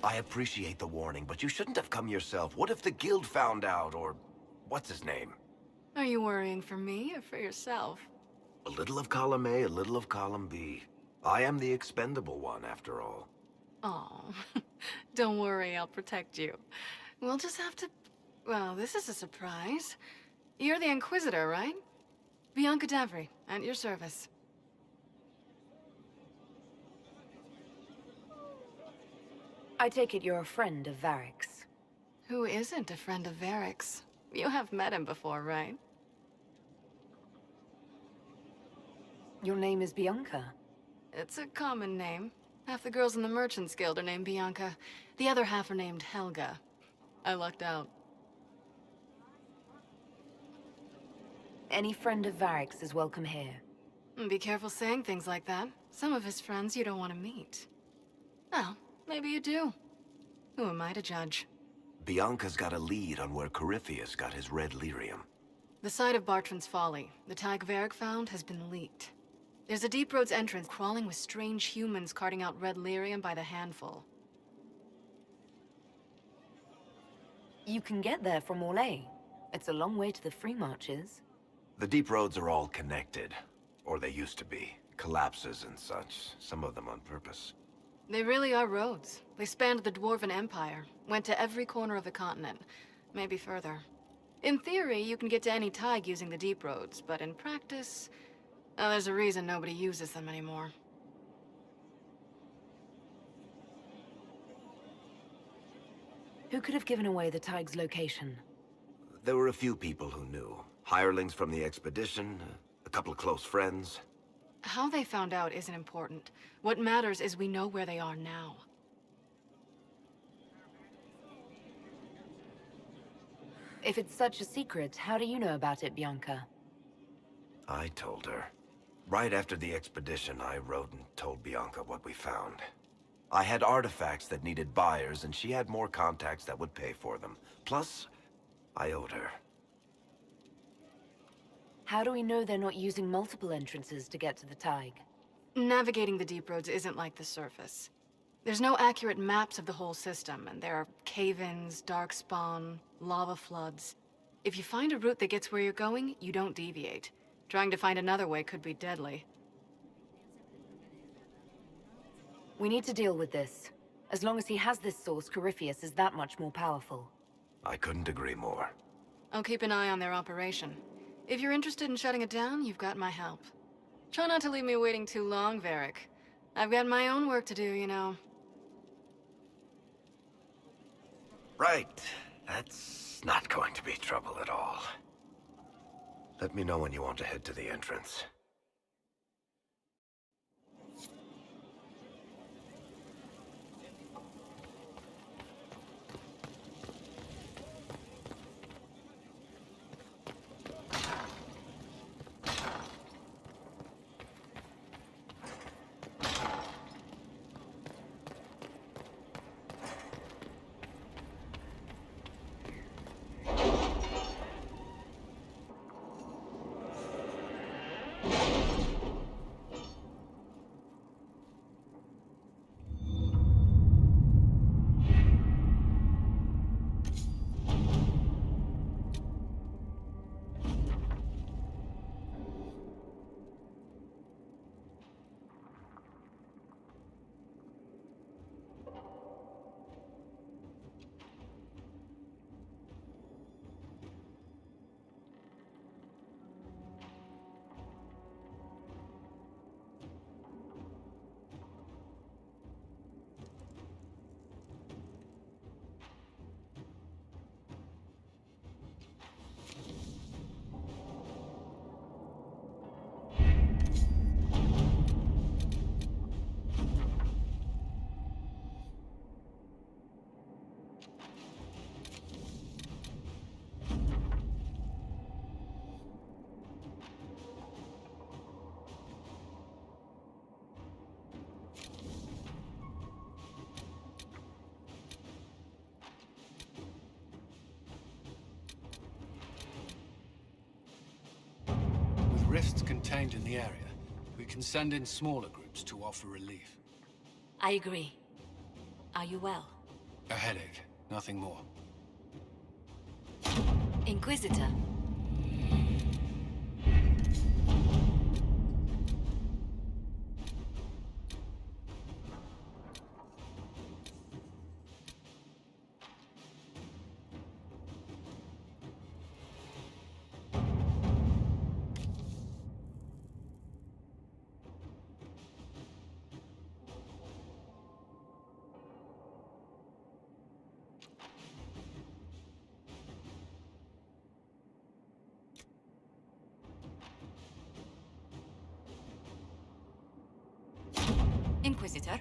I appreciate the warning, but you shouldn't have come yourself. What if the guild found out, or... what's his name? Are you worrying for me or for yourself? A little of column A, a little of column B. I am the expendable one, after all. Oh, don't worry, I'll protect you. We'll just have to... Well, this is a surprise. You're the Inquisitor, right? Bianca Davry, at your service. I take it you're a friend of Varric's. Who isn't a friend of Varric's? You have met him before, right? Your name is Bianca. It's a common name. Half the girls in the Merchants Guild are named Bianca. The other half are named Helga. I lucked out. Any friend of Varric's is welcome here. Be careful saying things like that. Some of his friends you don't want to meet. Well, maybe you do. Who am I to judge? Bianca's got a lead on where Corypheus got his red lyrium. The site of Bartran's Folly, the tag Varric found, has been leaked. There's a Deep Roads entrance crawling with strange humans carting out red lyrium by the handful. You can get there from Orlais. It's a long way to the free marches. The deep roads are all connected. Or they used to be. Collapses and such, some of them on purpose. They really are roads. They spanned the Dwarven Empire, went to every corner of the continent, maybe further. In theory, you can get to any tag using the deep roads, but in practice, there's a reason nobody uses them anymore. Who could have given away the Tig's location? There were a few people who knew. Hirelings from the expedition, a couple of close friends. How they found out isn't important. What matters is we know where they are now. If it's such a secret, how do you know about it, Bianca? I told her. Right after the expedition, I wrote and told Bianca what we found. I had artifacts that needed buyers, and she had more contacts that would pay for them. Plus, I owed her. How do we know they're not using multiple entrances to get to the Tig? Navigating the deep roads isn't like the surface. There's no accurate maps of the whole system, and there are cave-ins, darkspawn, lava floods. If you find a route that gets where you're going, you don't deviate. Trying to find another way could be deadly. We need to deal with this. As long as he has this source, Corypheus is that much more powerful. I couldn't agree more. I'll keep an eye on their operation. If you're interested in shutting it down, you've got my help. Try not to leave me waiting too long, Varric. I've got my own work to do, you know. Right. That's not going to be trouble at all. Let me know when you want to head to the entrance. Rifts contained in the area, we can send in smaller groups to offer relief. I agree. Are you well? A headache, nothing more. Inquisitor. Inquisitor.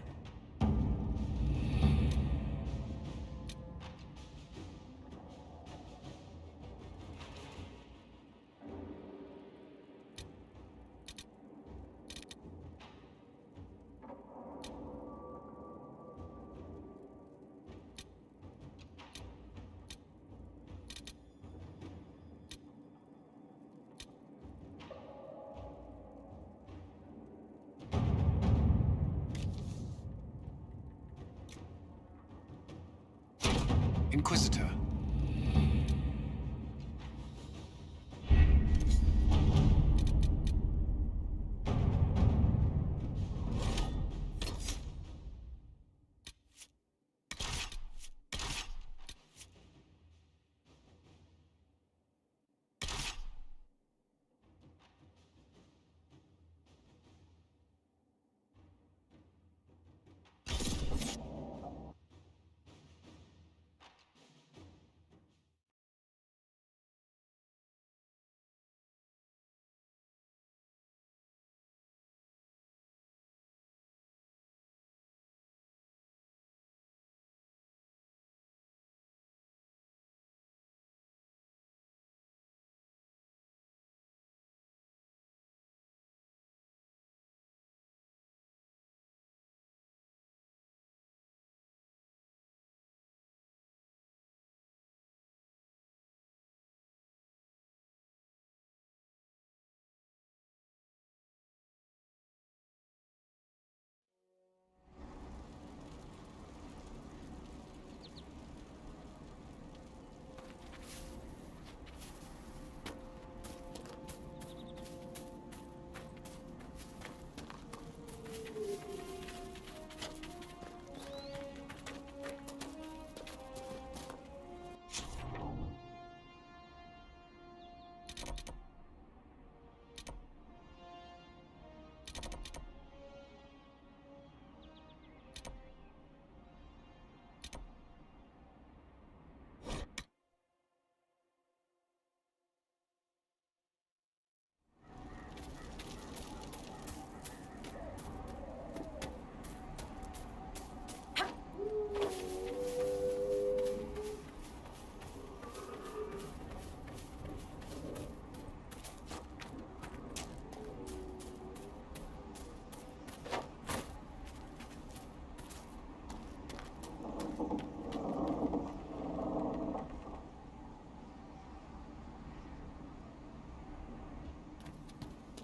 Inquisitor.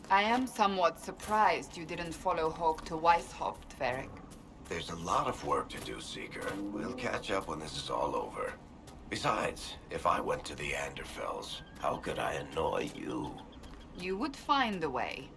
I am somewhat surprised you didn't follow Hawk to Weishaupt, Varric. There's a lot of work to do, Seeker. We'll catch up when this is all over. Besides, if I went to the Anderfells, how could I annoy you? You would find a way.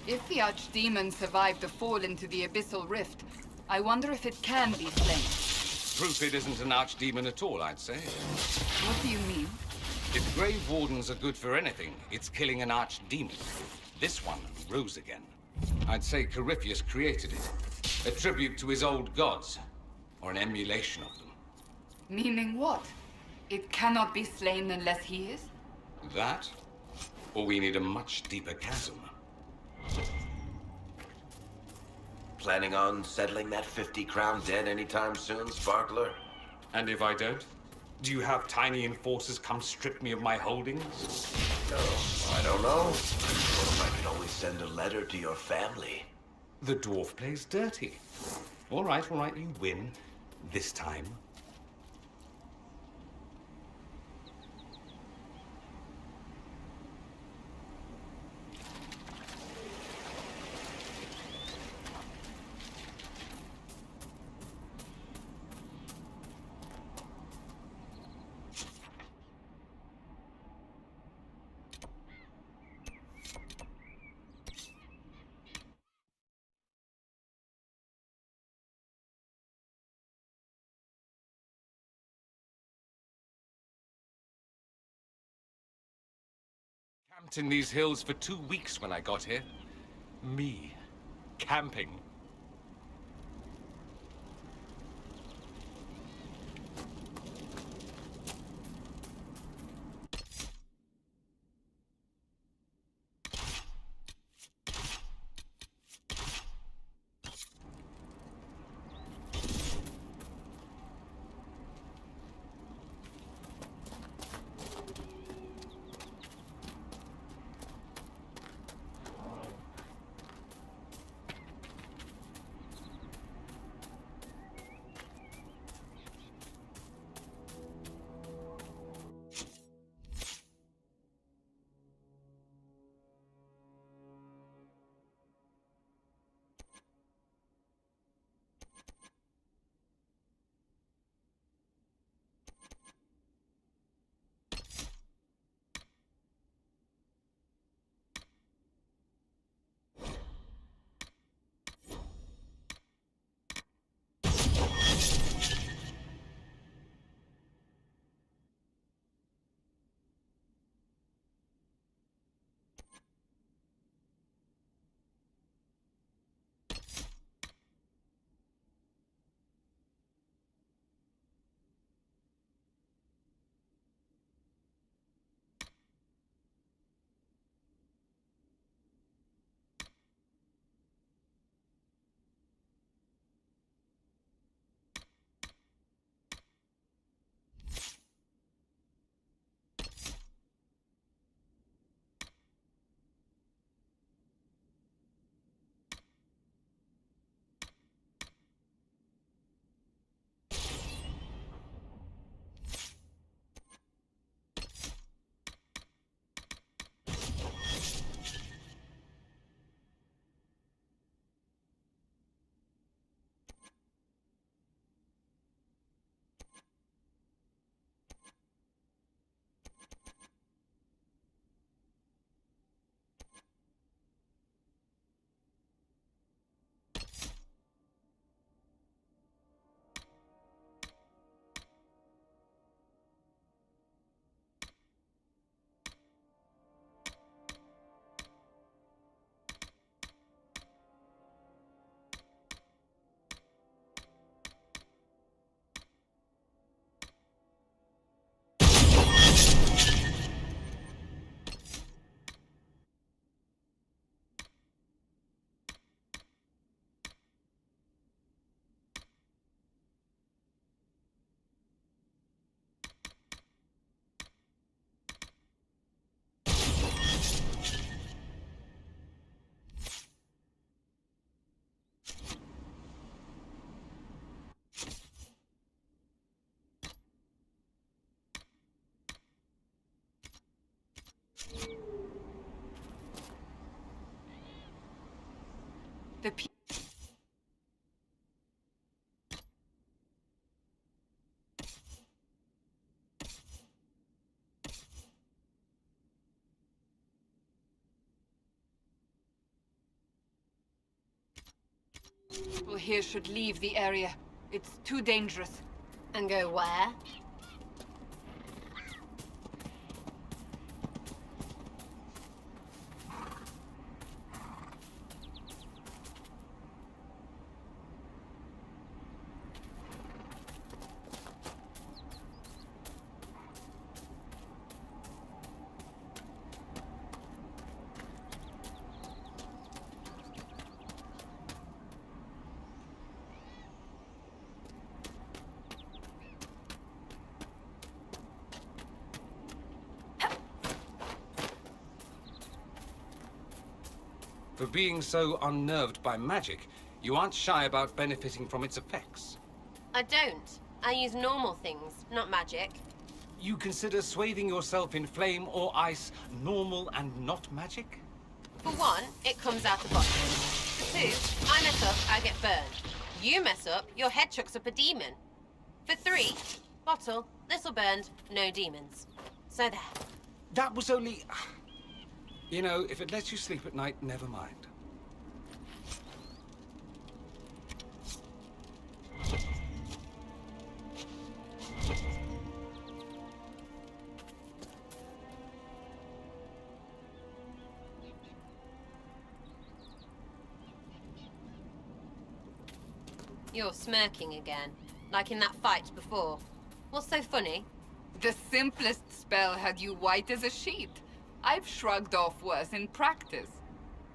If the Archdemon survived the fall into the Abyssal Rift, I wonder if it can be slain. Proof it isn't an archdemon at all, I'd say. What do you mean? If Grave Wardens are good for anything, it's killing an archdemon. This one rose again. I'd say Corypheus created it. A tribute to his old gods, or an emulation of them. Meaning what? It cannot be slain unless he is? That? Or we need a much deeper chasm. Planning on settling that 50 crown debt anytime soon, Sparkler? And if I don't? Do you have tiny enforcers come strip me of my holdings? No, I don't know. What if I could always send a letter to your family? The dwarf plays dirty. All right, you win. This time. Camped in these hills for 2 weeks when I got here. Me, camping. The people here should leave the area. It's too dangerous. And go where? For being so unnerved by magic, you aren't shy about benefiting from its effects. I don't. I use normal things, not magic. You consider swathing yourself in flame or ice normal and not magic? For one, it comes out of bottles. For two, I mess up, I get burned. You mess up, your head chucks up a demon. For three, bottle, little burned, no demons. So there. That was only... You know, if it lets you sleep at night, never mind. You're smirking again, like in that fight before. What's so funny? The simplest spell had you white as a sheet. I've shrugged off worse in practice.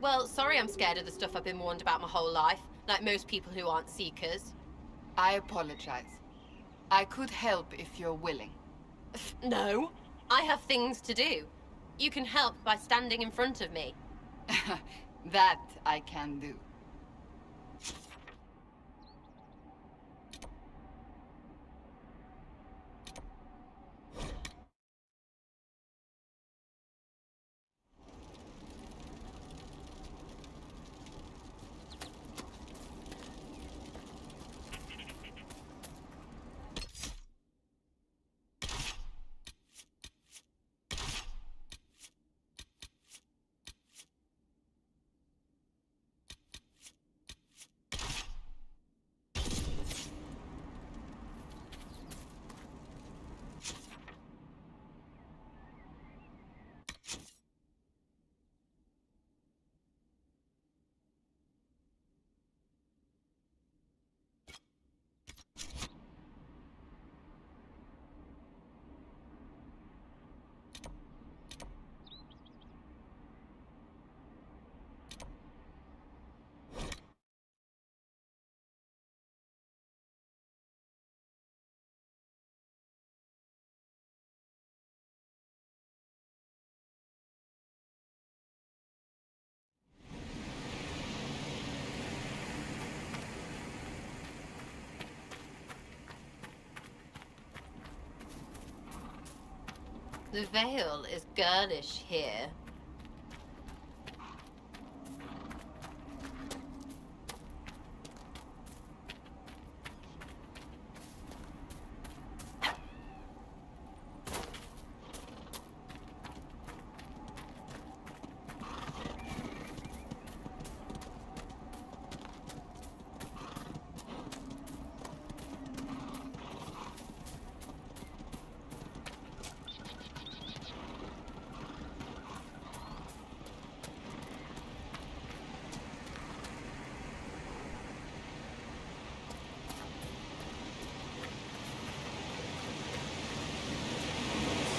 Well, sorry I'm scared of the stuff I've been warned about my whole life, like most people who aren't seekers. I apologize. I could help if you're willing. No, I have things to do. You can help by standing in front of me. That I can do. The veil is girlish here.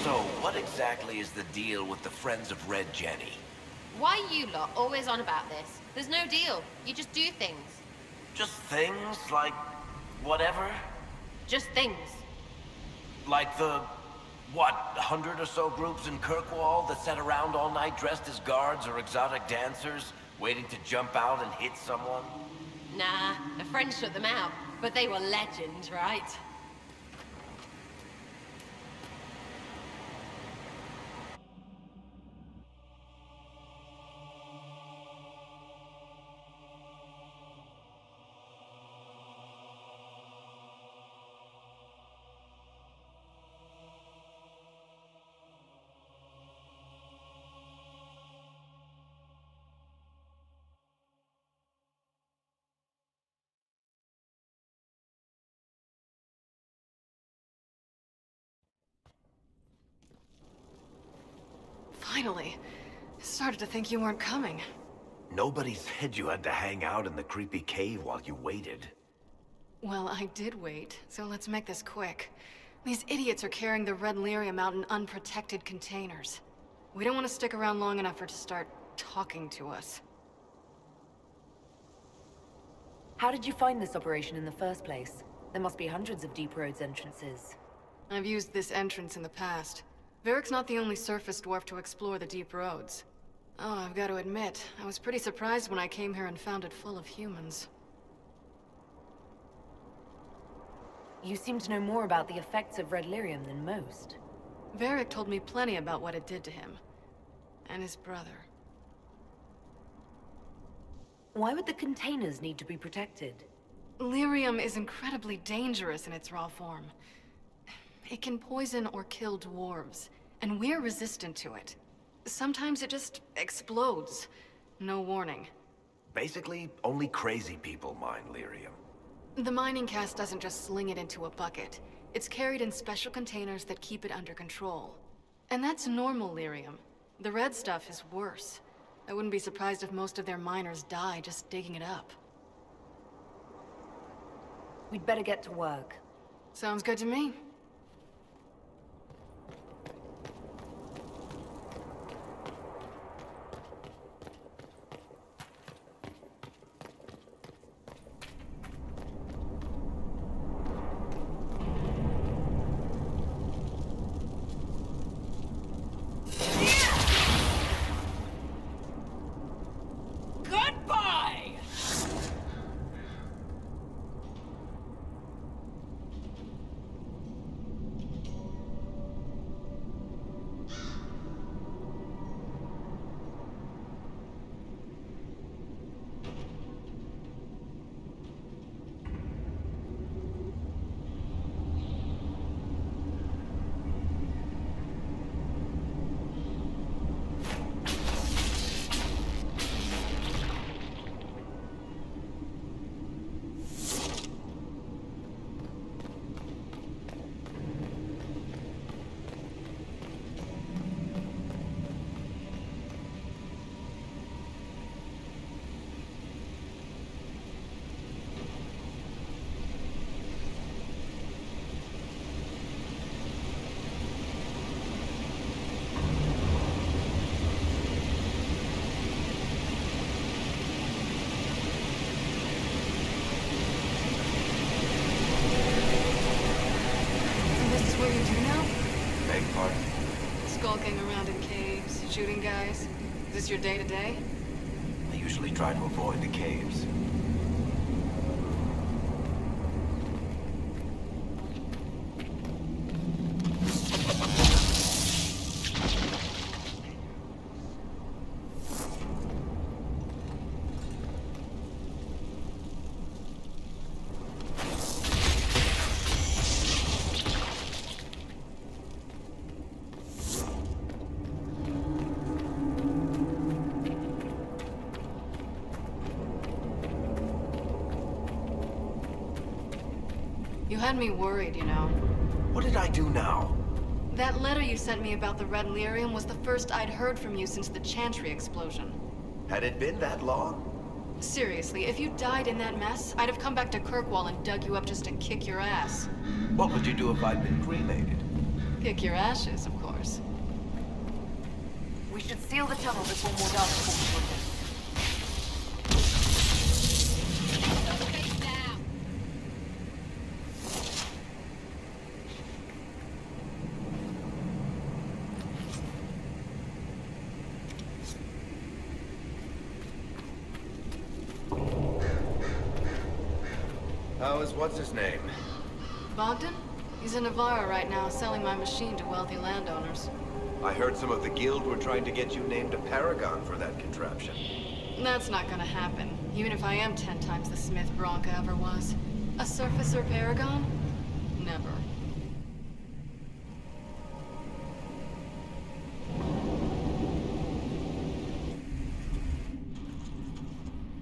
So, what exactly is the deal with the Friends of Red Jenny? Why you lot always on about this? There's no deal. You just do things. Just things like whatever? Just things. Like the, what, 100 or so groups in Kirkwall that sat around all night dressed as guards or exotic dancers, waiting to jump out and hit someone? Nah, a friend shut them out. But they were legends, right? Finally. Started to think you weren't coming. Nobody said you had to hang out in the creepy cave while you waited. Well, I did wait, so let's make this quick. These idiots are carrying the Red Lyrium out in unprotected containers. We don't want to stick around long enough for it to start talking to us. How did you find this operation in the first place? There must be hundreds of Deep Roads entrances. I've used this entrance in the past. Varric's not the only surface dwarf to explore the Deep Roads. Oh, I've got to admit, I was pretty surprised when I came here and found it full of humans. You seem to know more about the effects of red lyrium than most. Varric told me plenty about what it did to him. And his brother. Why would the containers need to be protected? Lyrium is incredibly dangerous in its raw form. It can poison or kill dwarves, and we're resistant to it. Sometimes it just explodes. No warning. Basically, only crazy people mine lyrium. The mining cast doesn't just sling it into a bucket. It's carried in special containers that keep it under control. And that's normal lyrium. The red stuff is worse. I wouldn't be surprised if most of their miners die just digging it up. We'd better get to work. Sounds good to me. Skulking around in caves, shooting guys. Is this your day-to-day? I usually try to avoid the caves. You had me worried, you know. What did I do now? That letter you sent me about the red lyrium was the first I'd heard from you since the Chantry explosion. Had it been that long? Seriously, if you died in that mess, I'd have come back to Kirkwall and dug you up just to kick your ass. What would you do if I'd been cremated? Kick your ashes, of course. We should seal the tunnel before more dark forms will hit. Face down. How is what's-his-name? Bogdan? He's in Navarra right now, selling my machine to wealthy landowners. I heard some of the guild were trying to get you named a paragon for that contraption. That's not gonna happen, even if I am 10 times the smith Bianca ever was. A surfacer paragon? Never.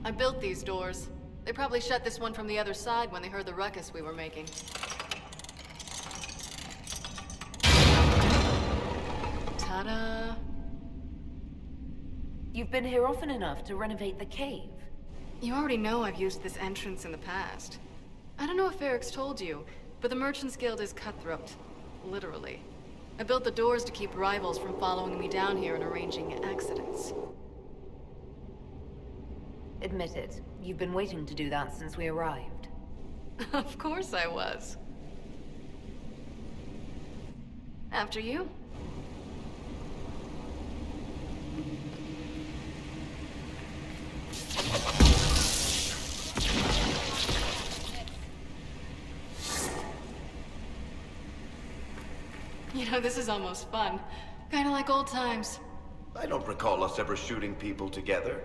I built these doors. They probably shut this one from the other side when they heard the ruckus we were making. Ta-da! You've been here often enough to renovate the cave. You already know I've used this entrance in the past. I don't know if Eric's told you, but the Merchants Guild is cutthroat. Literally. I built the doors to keep rivals from following me down here and arranging accidents. Admit it, you've been waiting to do that since we arrived. Of course I was. After you? You know, this is almost fun. Kinda like old times. I don't recall us ever shooting people together.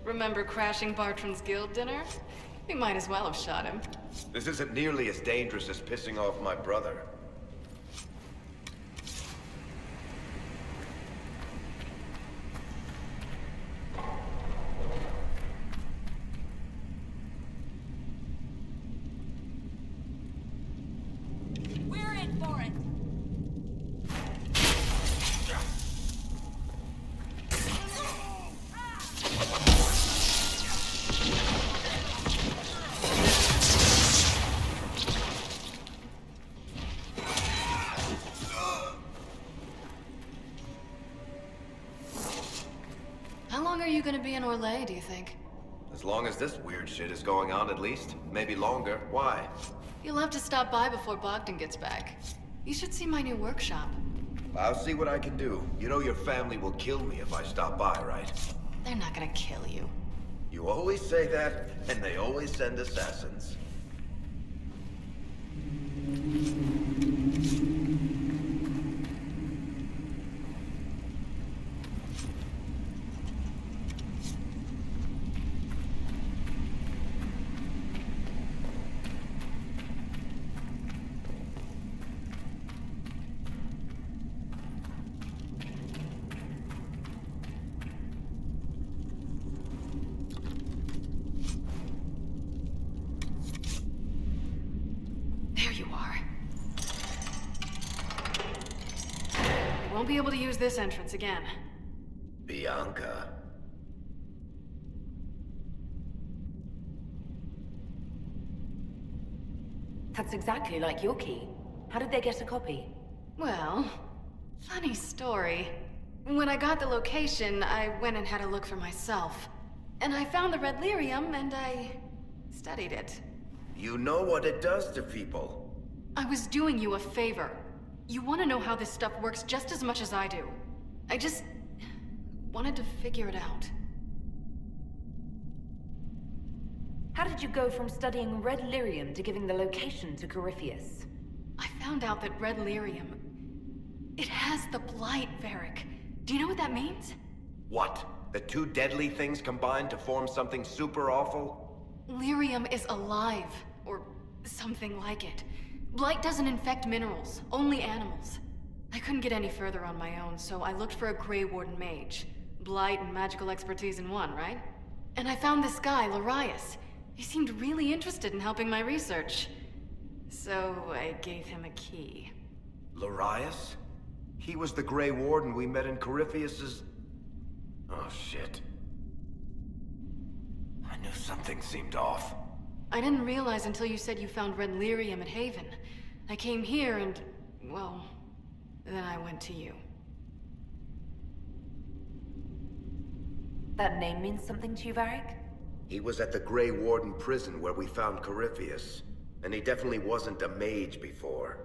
Remember crashing Bartram's guild dinner? We might as well have shot him. This isn't nearly as dangerous as pissing off my brother. We're in for it. How long are you gonna be in Orlais, do you think? As long as this weird shit is going on, at least. Maybe longer. Why? You'll have to stop by before Bogdan gets back. You should see my new workshop. I'll see what I can do. You know your family will kill me if I stop by, right? They're not gonna kill you. You always say that, and they always send assassins. There you are. You won't be able to use this entrance again. Bianca. That's exactly like your key. How did they get a copy? Well, funny story. When I got the location, I went and had a look for myself. And I found the red lyrium, and I studied it. You know what it does to people. I was doing you a favor. You want to know how this stuff works just as much as I do. I just wanted to figure it out. How did you go from studying red lyrium to giving the location to Corypheus? I found out that red lyrium... it has the blight, Varric. Do you know what that means? What? The two deadly things combined to form something super awful? Lyrium is alive, or something like it. Blight doesn't infect minerals, only animals. I couldn't get any further on my own, so I looked for a Grey Warden mage. Blight and magical expertise in one, right? And I found this guy, Larius. He seemed really interested in helping my research. So I gave him a key. Larius? He was the Grey Warden we met in Corypheus's... Oh, shit. I knew something seemed off. I didn't realize until you said you found red lyrium at Haven. I came here and, well, then I went to you. That name means something to you, Varric? He was at the Grey Warden prison where we found Corypheus. And he definitely wasn't a mage before.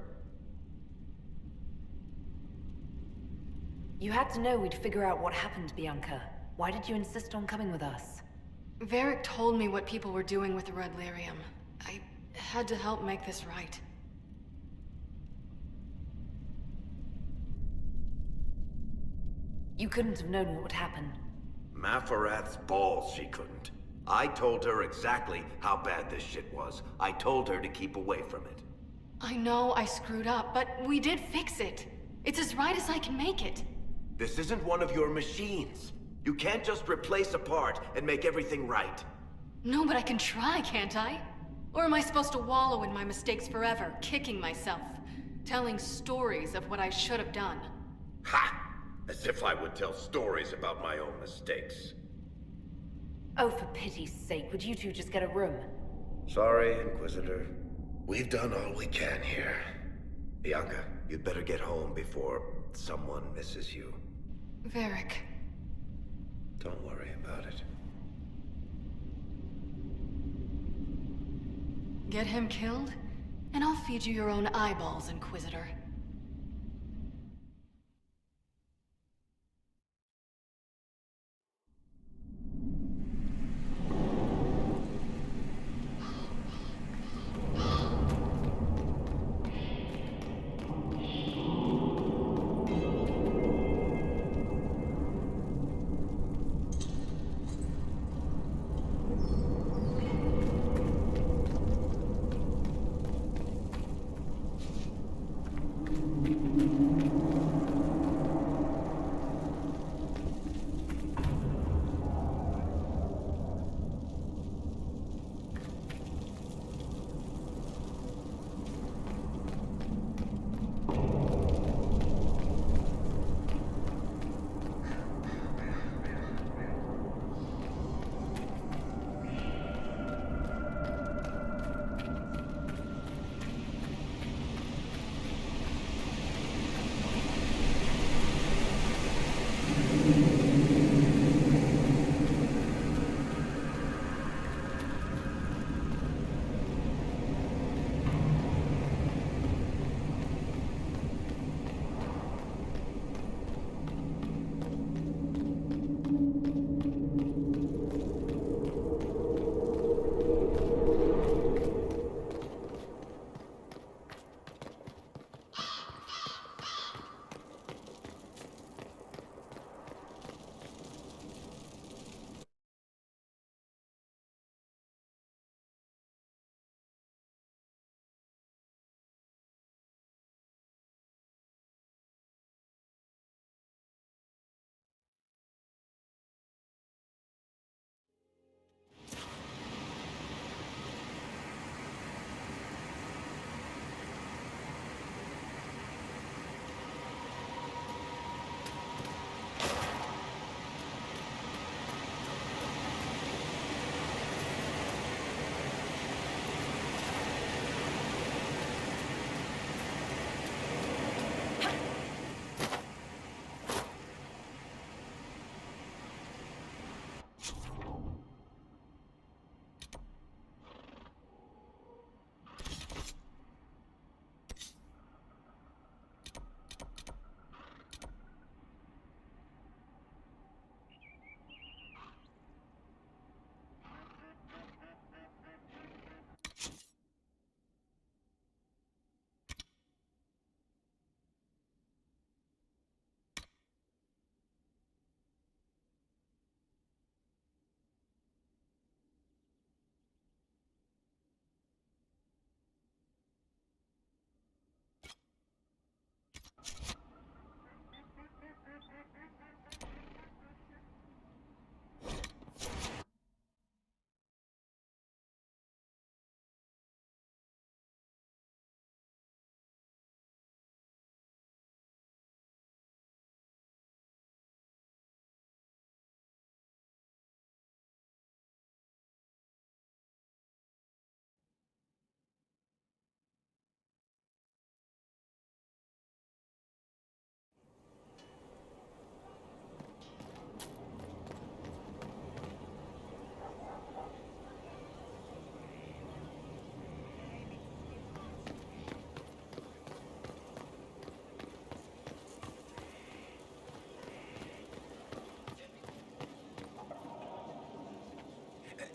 You had to know we'd figure out what happened, Bianca. Why did you insist on coming with us? Varric told me what people were doing with the red lyrium. I had to help make this right. You couldn't have known what would happen. Mafarath's balls, she couldn't. I told her exactly how bad this shit was. I told her to keep away from it. I know I screwed up, but we did fix it. It's as right as I can make it. This isn't one of your machines. You can't just replace a part and make everything right. No, but I can try, can't I? Or am I supposed to wallow in my mistakes forever, kicking myself, telling stories of what I should have done? Ha! As if I would tell stories about my own mistakes. Oh, for pity's sake, would you two just get a room? Sorry, Inquisitor. We've done all we can here. Bianca, you'd better get home before someone misses you. Varric. Don't worry about it. Get him killed, and I'll feed you your own eyeballs, Inquisitor.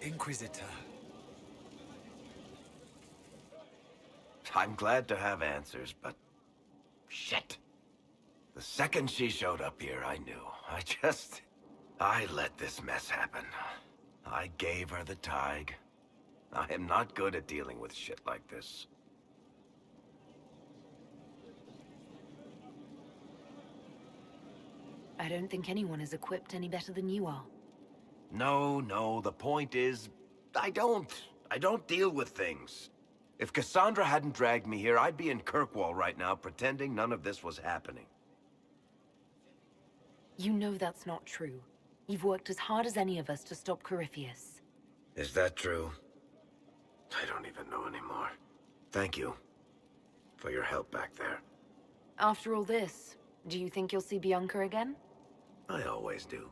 Inquisitor. I'm glad to have answers, but... shit. The second she showed up here, I knew. I let this mess happen. I gave her the Tig. I am not good at dealing with shit like this. I don't think anyone is equipped any better than you are. No, the point is... I don't deal with things. If Cassandra hadn't dragged me here, I'd be in Kirkwall right now pretending none of this was happening. You know that's not true. You've worked as hard as any of us to stop Corypheus. Is that true? I don't even know anymore. Thank you for your help back there. After all this, do you think you'll see Bianca again? I always do.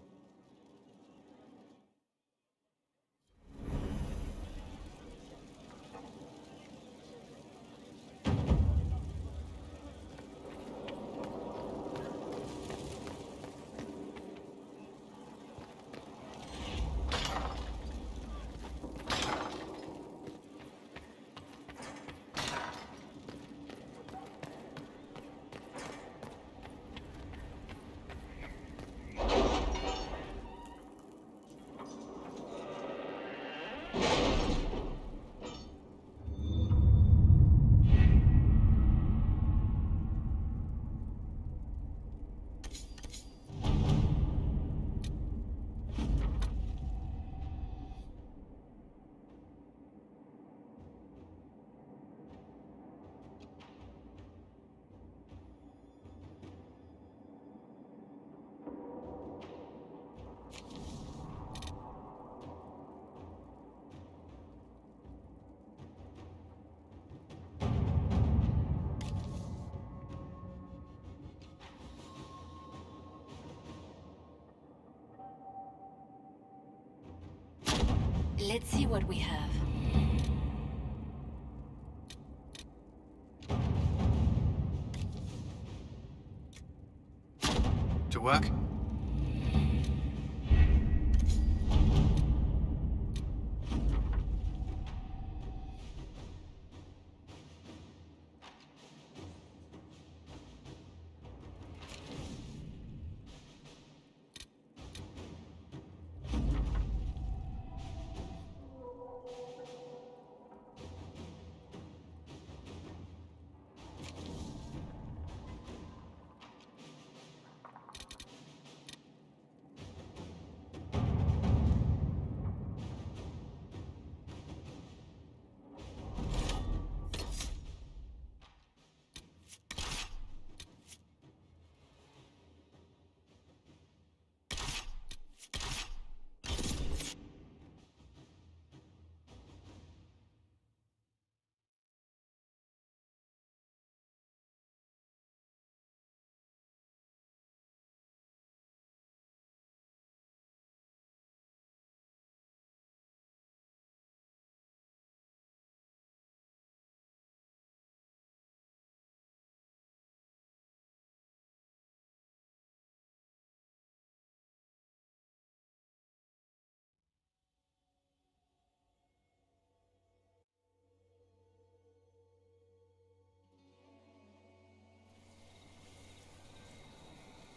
Let's see what we have. To work?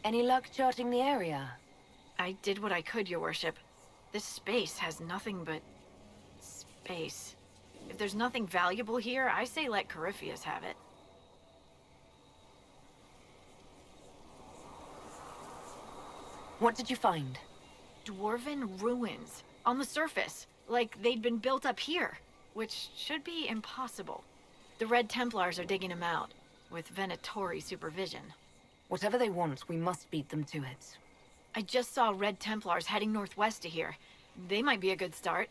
Any luck charting the area? I did what I could, Your Worship. This space has nothing but... space. If there's nothing valuable here, I say let Corypheus have it. What did you find? Dwarven ruins. On the surface. Like they'd been built up here. Which should be impossible. The Red Templars are digging them out. With Venatori supervision. Whatever they want, we must beat them to it. I just saw Red Templars heading northwest to here. They might be a good start.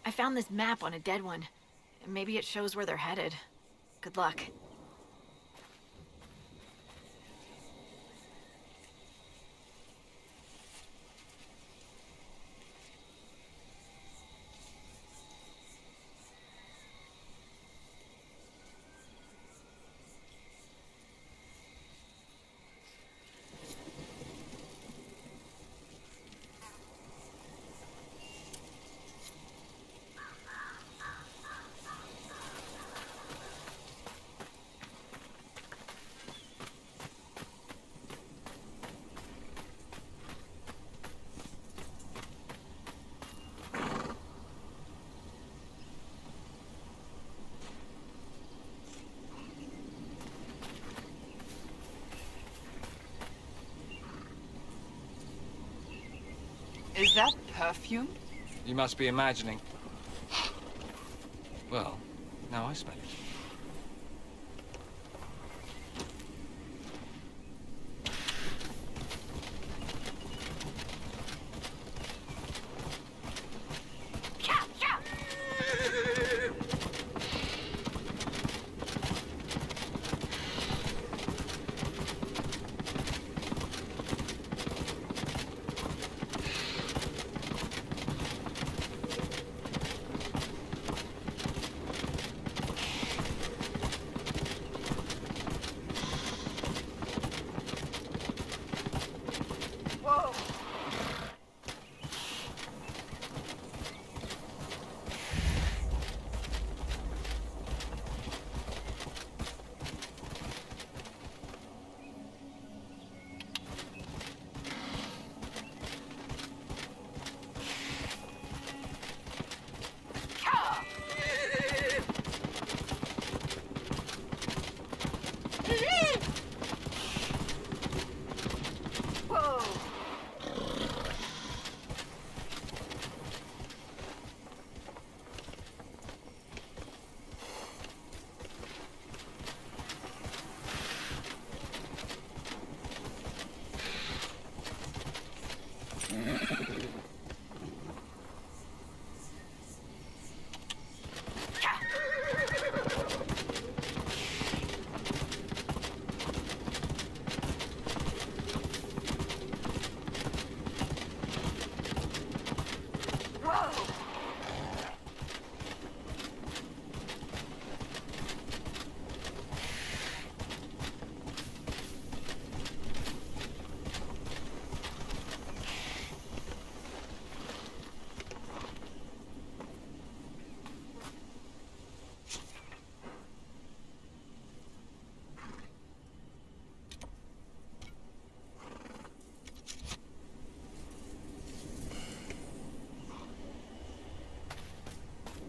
I found this map on a dead one. Maybe it shows where they're headed. Good luck. Is that perfume? You must be imagining. Well, now I smell it.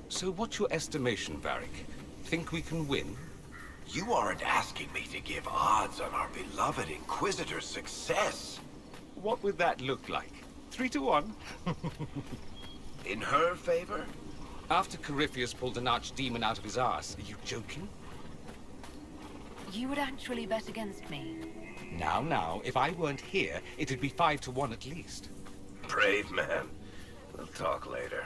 So what's your estimation, Varric? Think we can win? You aren't asking me to give odds on our beloved Inquisitor's success. What would that look like? 3 to 1? In her favor? After Corypheus pulled an archdemon out of his arse, are you joking? You would actually bet against me. Now, if I weren't here, it'd be 5 to 1 at least. Brave man. We'll talk later.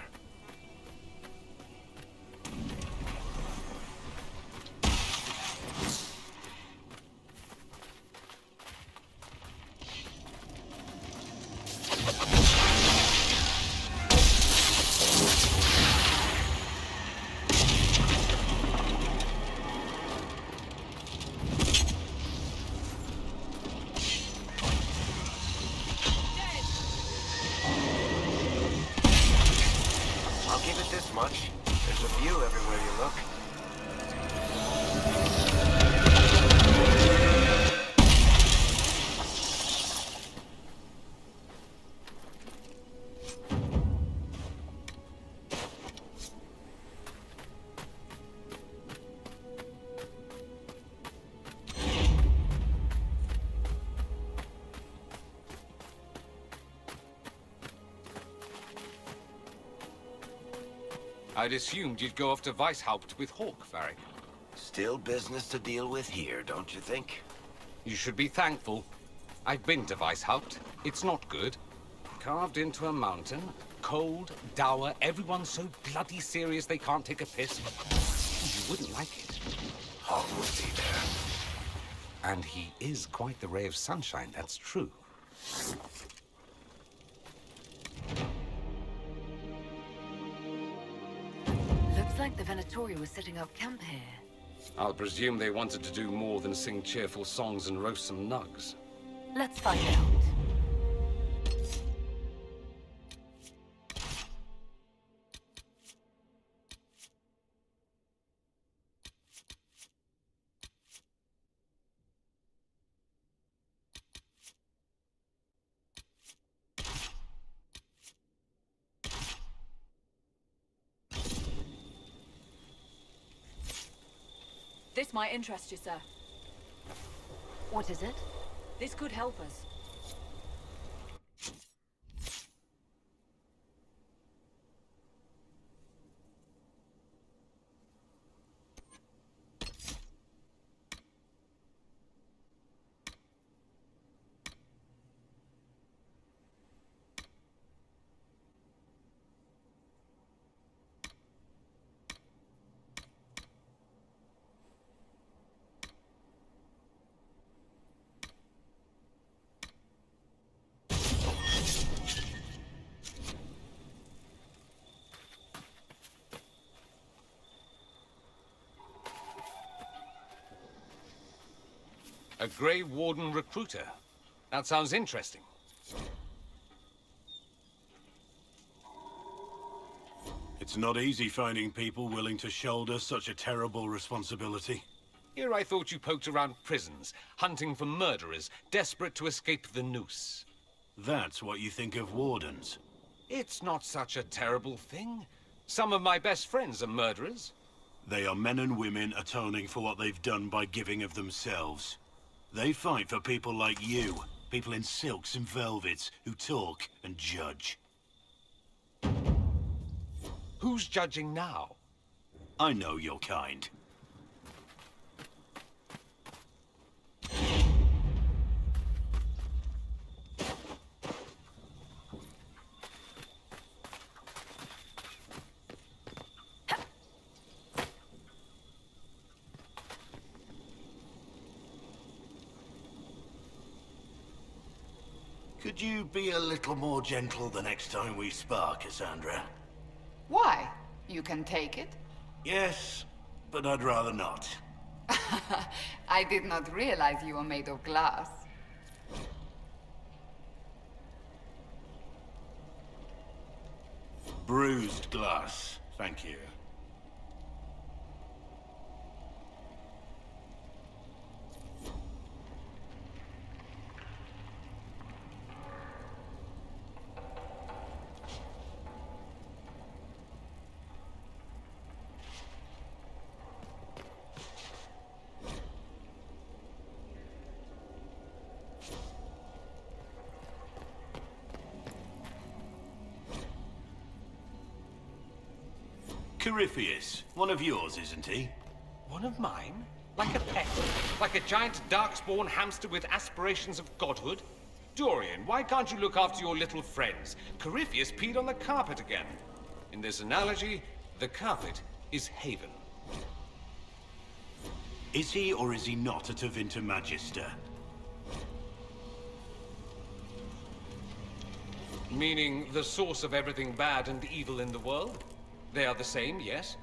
I'll give it this much. There's a view everywhere you look. I'd assumed you'd go off to Weishaupt with Hawk, Varric. Still business to deal with here, don't you think? You should be thankful. I've been to Weishaupt. It's not good. Carved into a mountain, cold, dour, everyone's so bloody serious they can't take a piss. You wouldn't like it. Hawk would be there. And he is quite the ray of sunshine, that's true. Looks like the Venatori was setting up camp here. I'll presume they wanted to do more than sing cheerful songs and roast some nugs. Let's find out. This might interest you, sir. What is it? This could help us. A Grey Warden recruiter. That sounds interesting. It's not easy finding people willing to shoulder such a terrible responsibility. Here I thought you poked around prisons, hunting for murderers, desperate to escape the noose. That's what you think of wardens. It's not such a terrible thing. Some of my best friends are murderers. They are men and women atoning for what they've done by giving of themselves. They fight for people like you, people in silks and velvets, who talk and judge. Who's judging now? I know your kind. Could you be a little more gentle the next time we spar, Cassandra? Why? You can take it. Yes, but I'd rather not. I did not realize you were made of glass. Bruised glass, thank you. Corypheus, one of yours, isn't he? One of mine? Like a pet? Like a giant darkspawn hamster with aspirations of godhood? Dorian, why can't you look after your little friends? Corypheus peed on the carpet again. In this analogy, the carpet is Haven. Is he or is he not at Avinta Magister? Meaning the source of everything bad and evil in the world? They are the same, yes?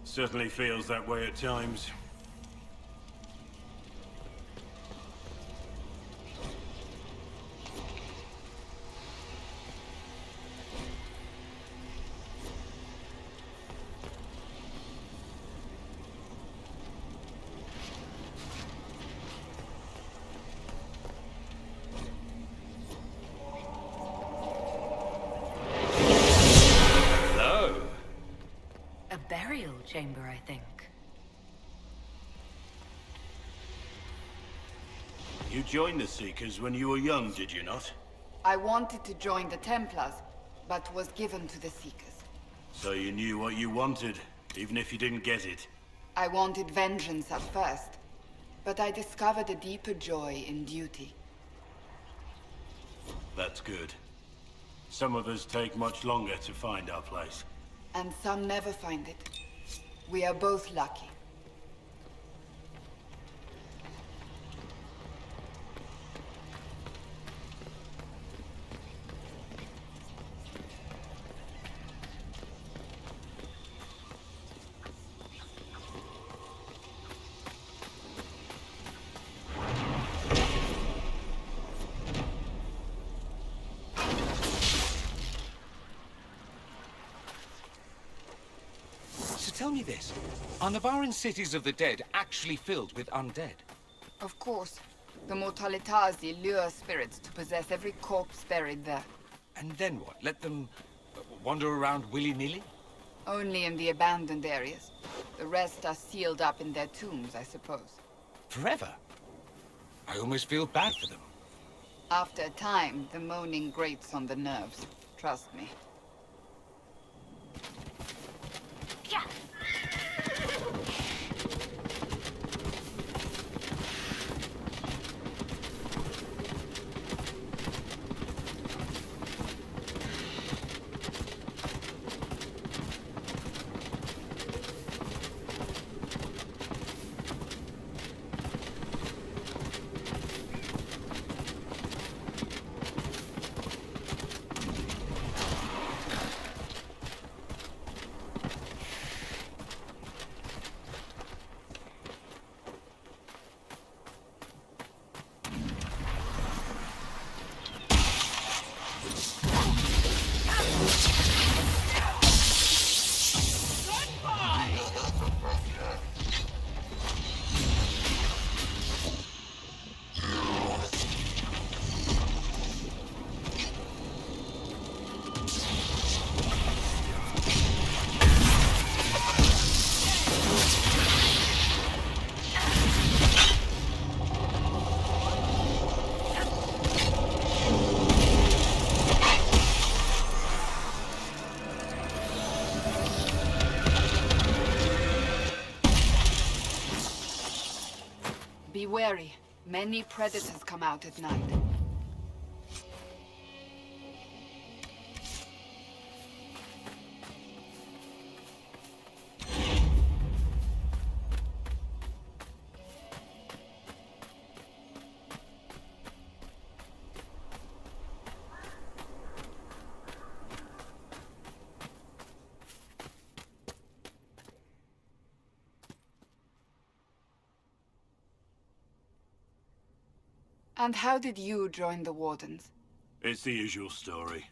Certainly feels that way at times. Chamber, I think. You joined the Seekers when you were young, did you not? I wanted to join the Templars, but was given to the Seekers. So you knew what you wanted, even if you didn't get it. I wanted vengeance at first, but I discovered a deeper joy in duty. That's good. Some of us take much longer to find our place. And some never find it. We are both lucky. Tell me this. Are Navarin cities of the dead actually filled with undead? Of course. The Mortalitazi lure spirits to possess every corpse buried there. And then what? Let them wander around willy-nilly? Only in the abandoned areas. The rest are sealed up in their tombs, I suppose. Forever? I almost feel bad for them. After a time, the moaning grates on the nerves. Trust me. Yeah. wary. Many predators come out at night. And how did you join the Wardens? It's the usual story.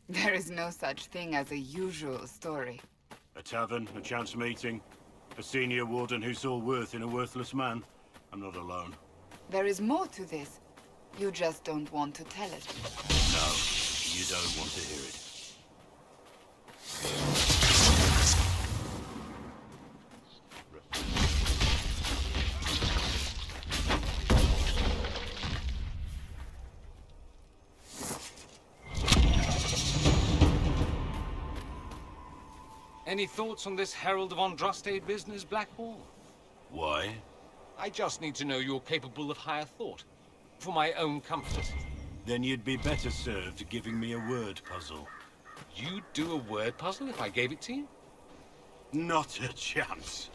There is no such thing as a usual story. A tavern, a chance meeting, a senior warden who saw worth in a worthless man. I'm not alone. There is more to this. You just don't want to tell it. No, you don't want to hear it. Any thoughts on this Herald of Andraste business, Blackwall? Why? I just need to know you're capable of higher thought. For my own comfort. Then you'd be better served giving me a word puzzle. You'd do a word puzzle if I gave it to you? Not a chance.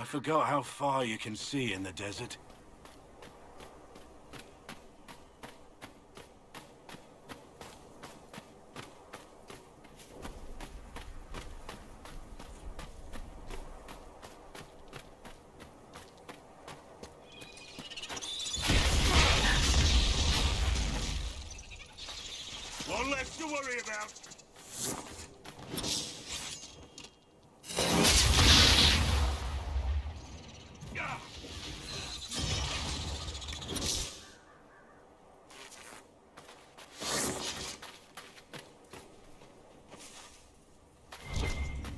I forgot how far you can see in the desert. One less to worry about.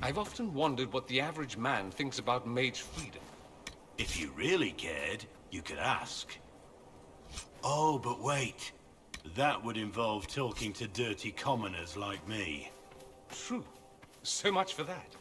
I've often wondered what the average man thinks about mage freedom. If you really cared, you could ask. Oh, but wait. That would involve talking to dirty commoners like me. True. So much for that.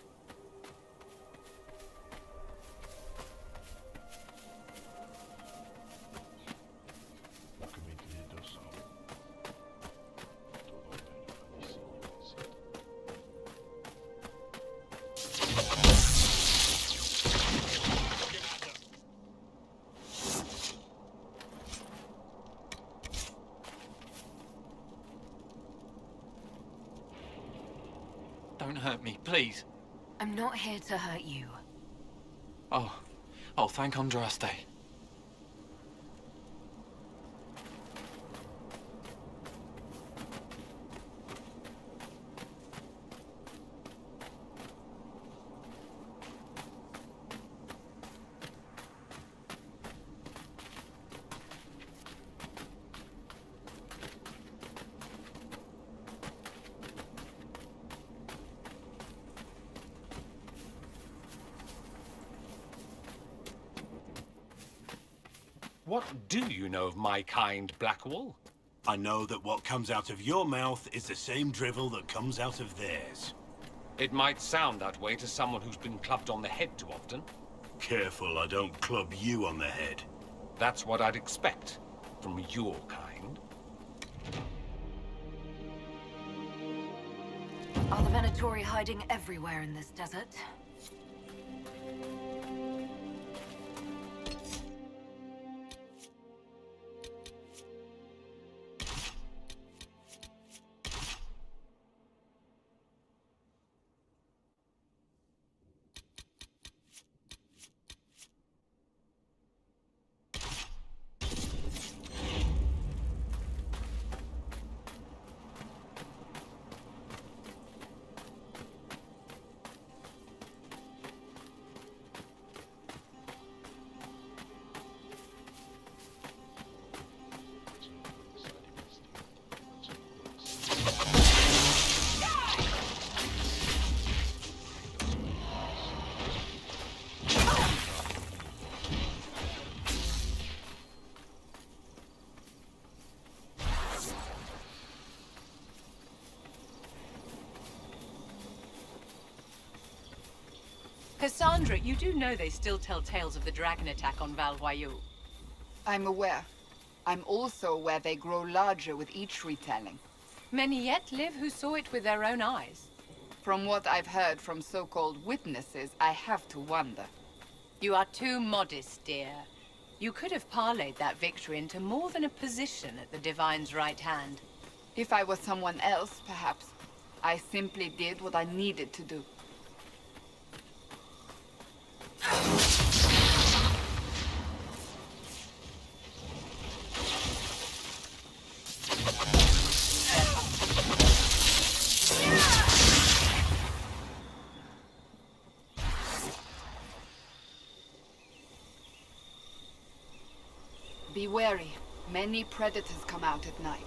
Don't hurt me, please. I'm not here to hurt you. Oh, thank Andraste. What do you know of my kind, Blackwall? I know that what comes out of your mouth is the same drivel that comes out of theirs. It might sound that way to someone who's been clubbed on the head too often. Careful I don't club you on the head. That's what I'd expect from your kind. Are the Venatori hiding everywhere in this desert? Cassandra, you do know they still tell tales of the dragon attack on Val Royeaux. I'm aware. I'm also aware they grow larger with each retelling. Many yet live who saw it with their own eyes. From what I've heard from so-called witnesses, I have to wonder. You are too modest, dear. You could have parlayed that victory into more than a position at the Divine's right hand. If I was someone else, perhaps. I simply did what I needed to do. Be wary. Many predators come out at night.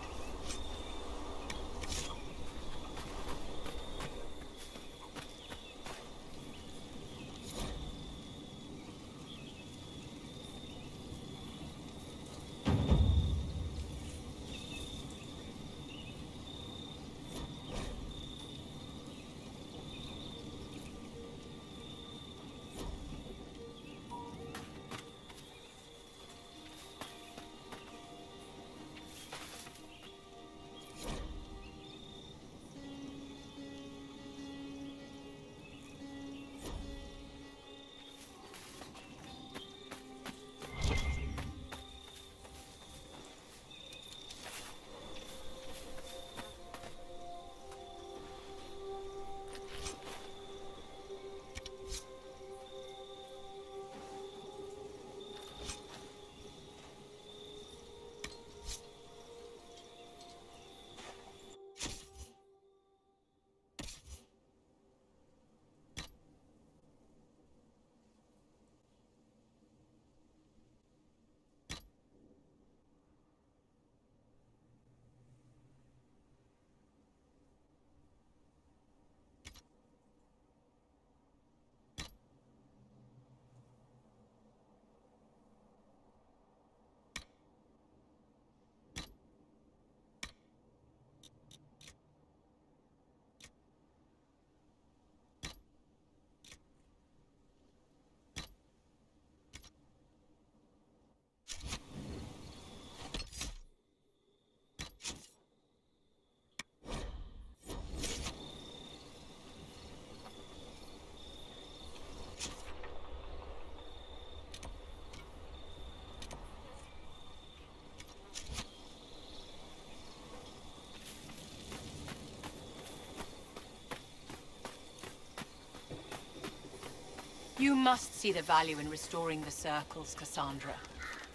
You must see the value in restoring the circles, Cassandra.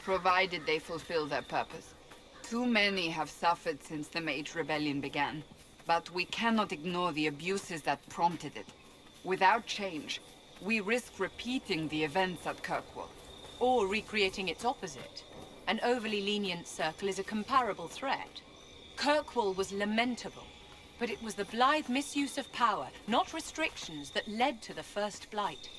Provided they fulfill their purpose. Too many have suffered since the Mage Rebellion began. But we cannot ignore the abuses that prompted it. Without change, we risk repeating the events at Kirkwall. Or recreating its opposite. An overly lenient circle is a comparable threat. Kirkwall was lamentable, but it was the blithe misuse of power, not restrictions, that led to the first blight.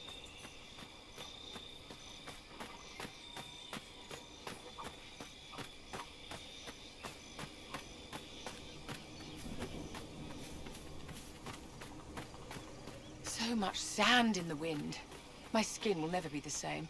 So much sand in the wind. My skin will never be the same.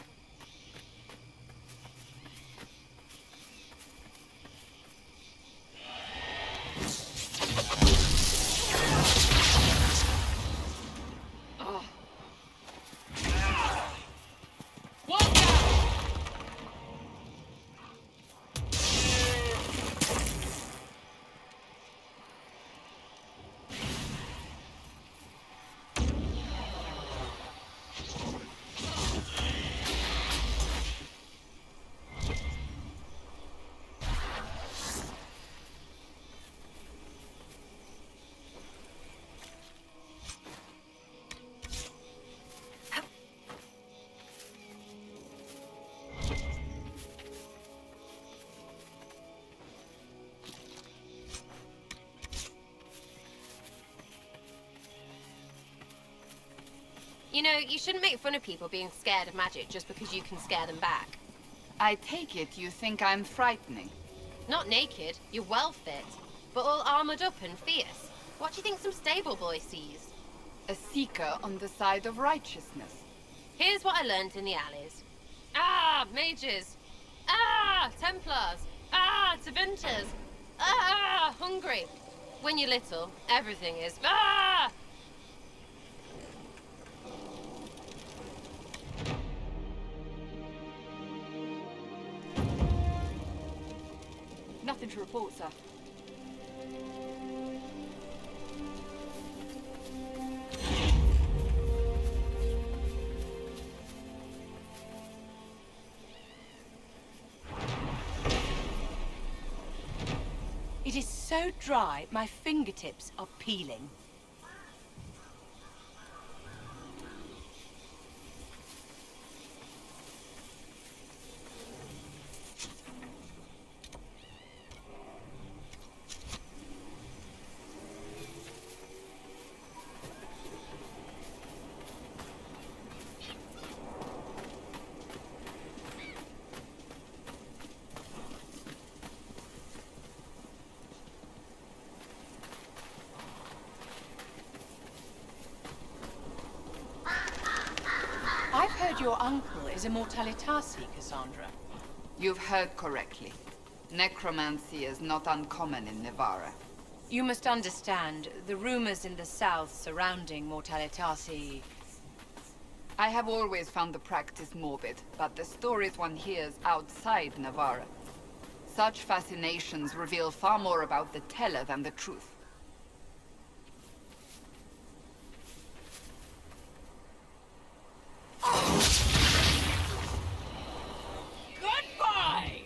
You know, you shouldn't make fun of people being scared of magic just because you can scare them back. I take it you think I'm frightening. Not naked, you're well fit, but all armored up and fierce. What do you think some stable boy sees? A seeker on the side of righteousness. Here's what I learned in the alleys. Ah, mages. Ah, Templars. Ah, Tevinters. Ah, hungry. When you're little, everything is. Ah! Nothing to report, sir. It is so dry, my fingertips are peeling. I've heard your uncle is a Mortalitasi, Cassandra. You've heard correctly. Necromancy is not uncommon in Nevarra. You must understand, the rumors in the south surrounding Mortalitasi. I have always found the practice morbid, but the stories one hears outside Nevarra. Such fascinations reveal far more about the teller than the truth. Goodbye!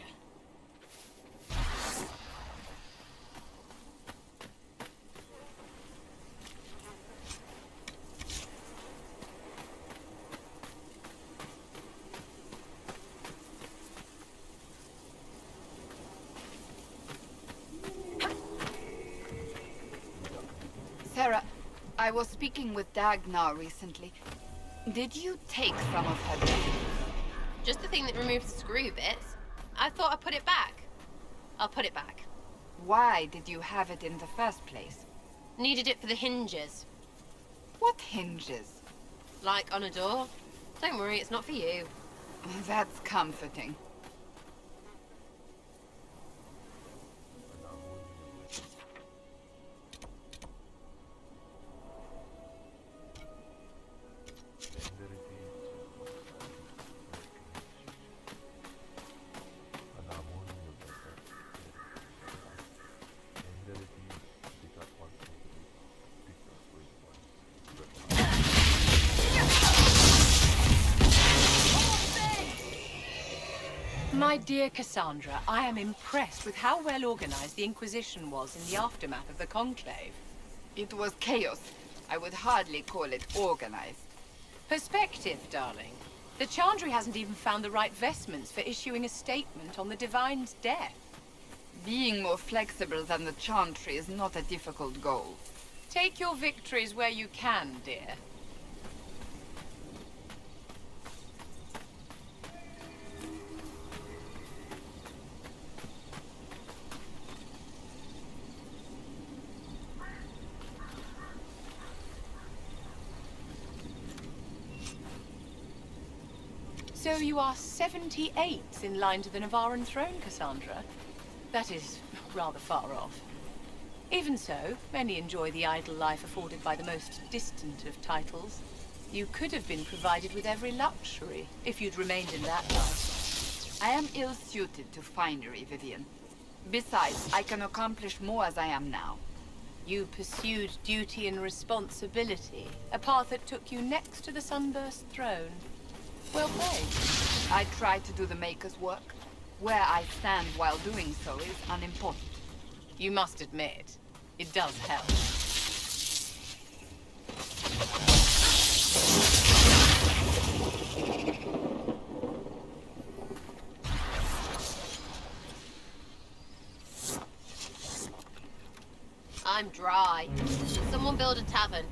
Sarah, I was speaking with Dagnar recently. Did you take some of her tools? Just the thing that removes the screw bits. I thought I'd put it back. I'll put it back. Why did you have it in the first place? Needed it for the hinges. What hinges? Like on a door. Don't worry, it's not for you. That's comforting. My dear Cassandra, I am impressed with how well organized the Inquisition was in the aftermath of the Conclave. It was chaos. I would hardly call it organized. Perspective, darling. The Chantry hasn't even found the right vestments for issuing a statement on the Divine's death. Being more flexible than the Chantry is not a difficult goal. Take your victories where you can, dear. So you are 78 in line to the Navarran throne, Cassandra? That is rather far off. Even so, many enjoy the idle life afforded by the most distant of titles. You could have been provided with every luxury if you'd remained in that life. I am ill-suited to finery, Vivian. Besides, I can accomplish more as I am now. You pursued duty and responsibility, a path that took you next to the Sunburst throne. Well played. I try to do the Maker's work. Where I stand while doing so is unimportant. You must admit, it does help. I'm dry. Someone build a tavern.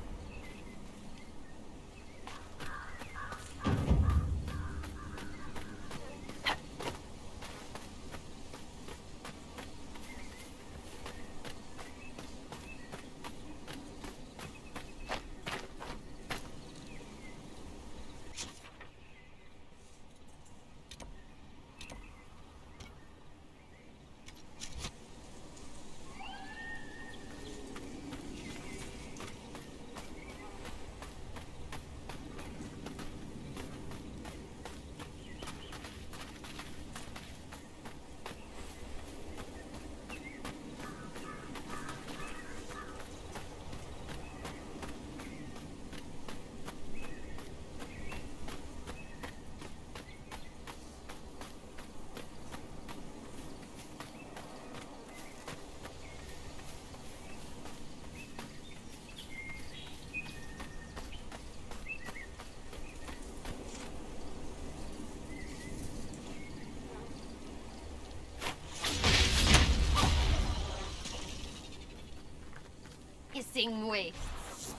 Hissing wastes.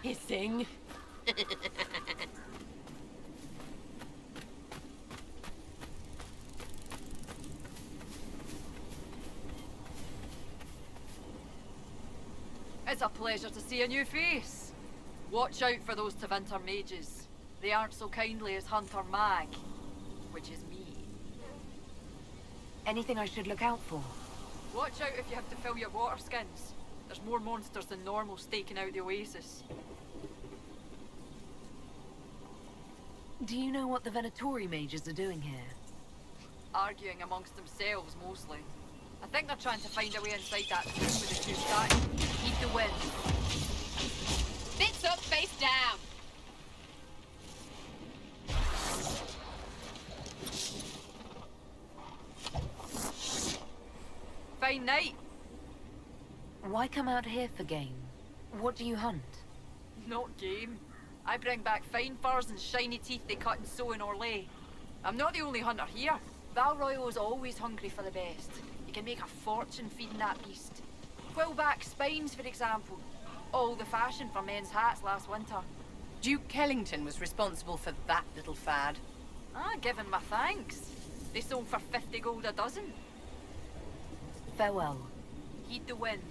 Hissing. It's a pleasure to see a new face. Watch out for those Tevinter mages. They aren't so kindly as Hunter Mag, which is me. Anything I should look out for? Watch out if you have to fill your water skins. There's more monsters than normal staking out the oasis. Do you know what the Venatori mages are doing here? Arguing amongst themselves, mostly. I think they're trying to find a way inside that tomb with the two statues. Keep the wind. Bits up, face down. Fine night. Why come out here for game? What do you hunt? Not game. I bring back fine furs and shiny teeth they cut and sew in Orlais. I'm not the only hunter here. Val Royal's always hungry for the best. You can make a fortune feeding that beast. Quillback spines, for example. All the fashion for men's hats last winter. Duke Kellington was responsible for that little fad. Ah, give him my thanks. They sold for 50 gold a dozen. Farewell. Heed the winds.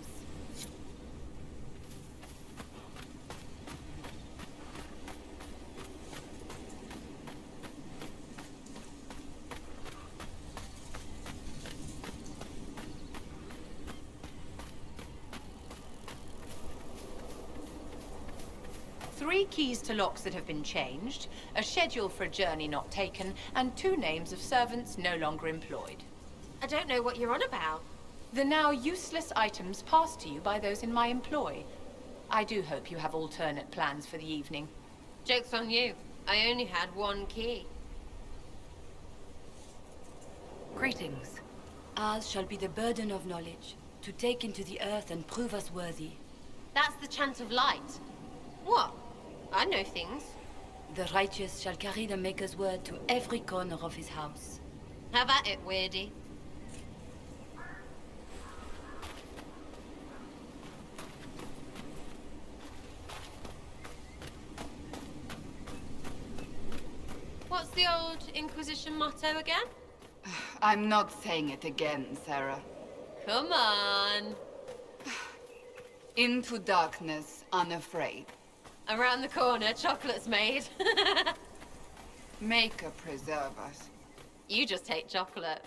Three keys to locks that have been changed, a schedule for a journey not taken, and 2 names of servants no longer employed. I don't know what you're on about. The now useless items passed to you by those in my employ. I do hope you have alternate plans for the evening. Joke's on you. I only had 1 key. Greetings. Ours shall be the burden of knowledge, to take into the earth and prove us worthy. That's the chant of light. What? I know things. The righteous shall carry the Maker's word to every corner of his house. Have at it, Weirdy. What's the old Inquisition motto again? I'm not saying it again, Sarah. Come on. Into darkness, unafraid. Around the corner, chocolate's made. Maker preserve us. You just hate chocolate.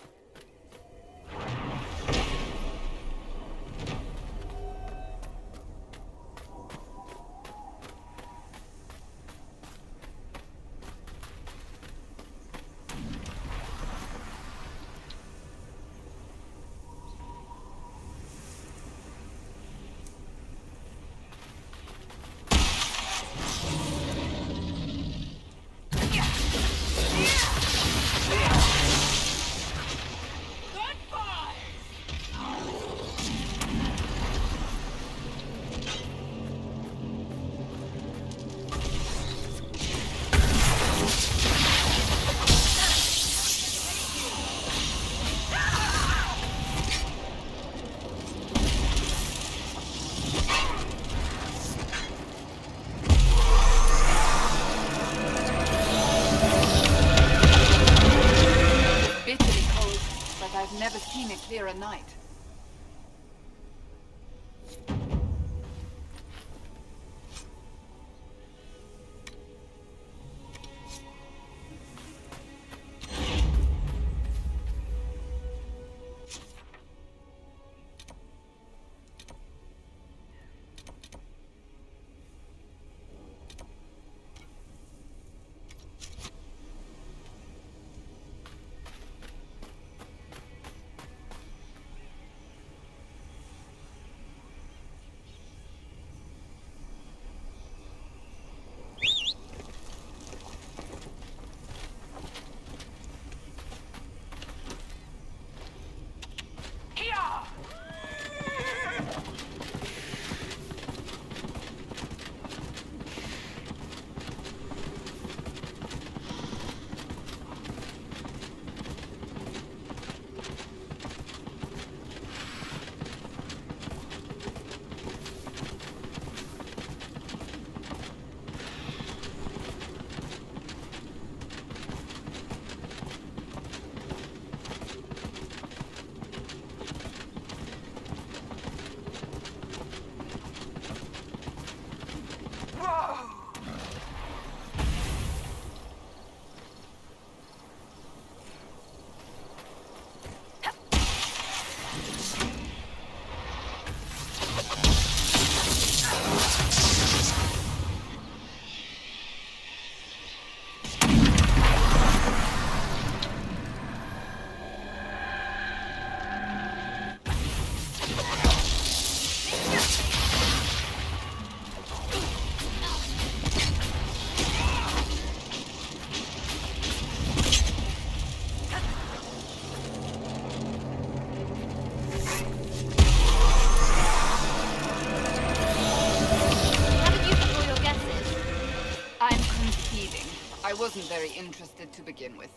wasn't very interested to begin with.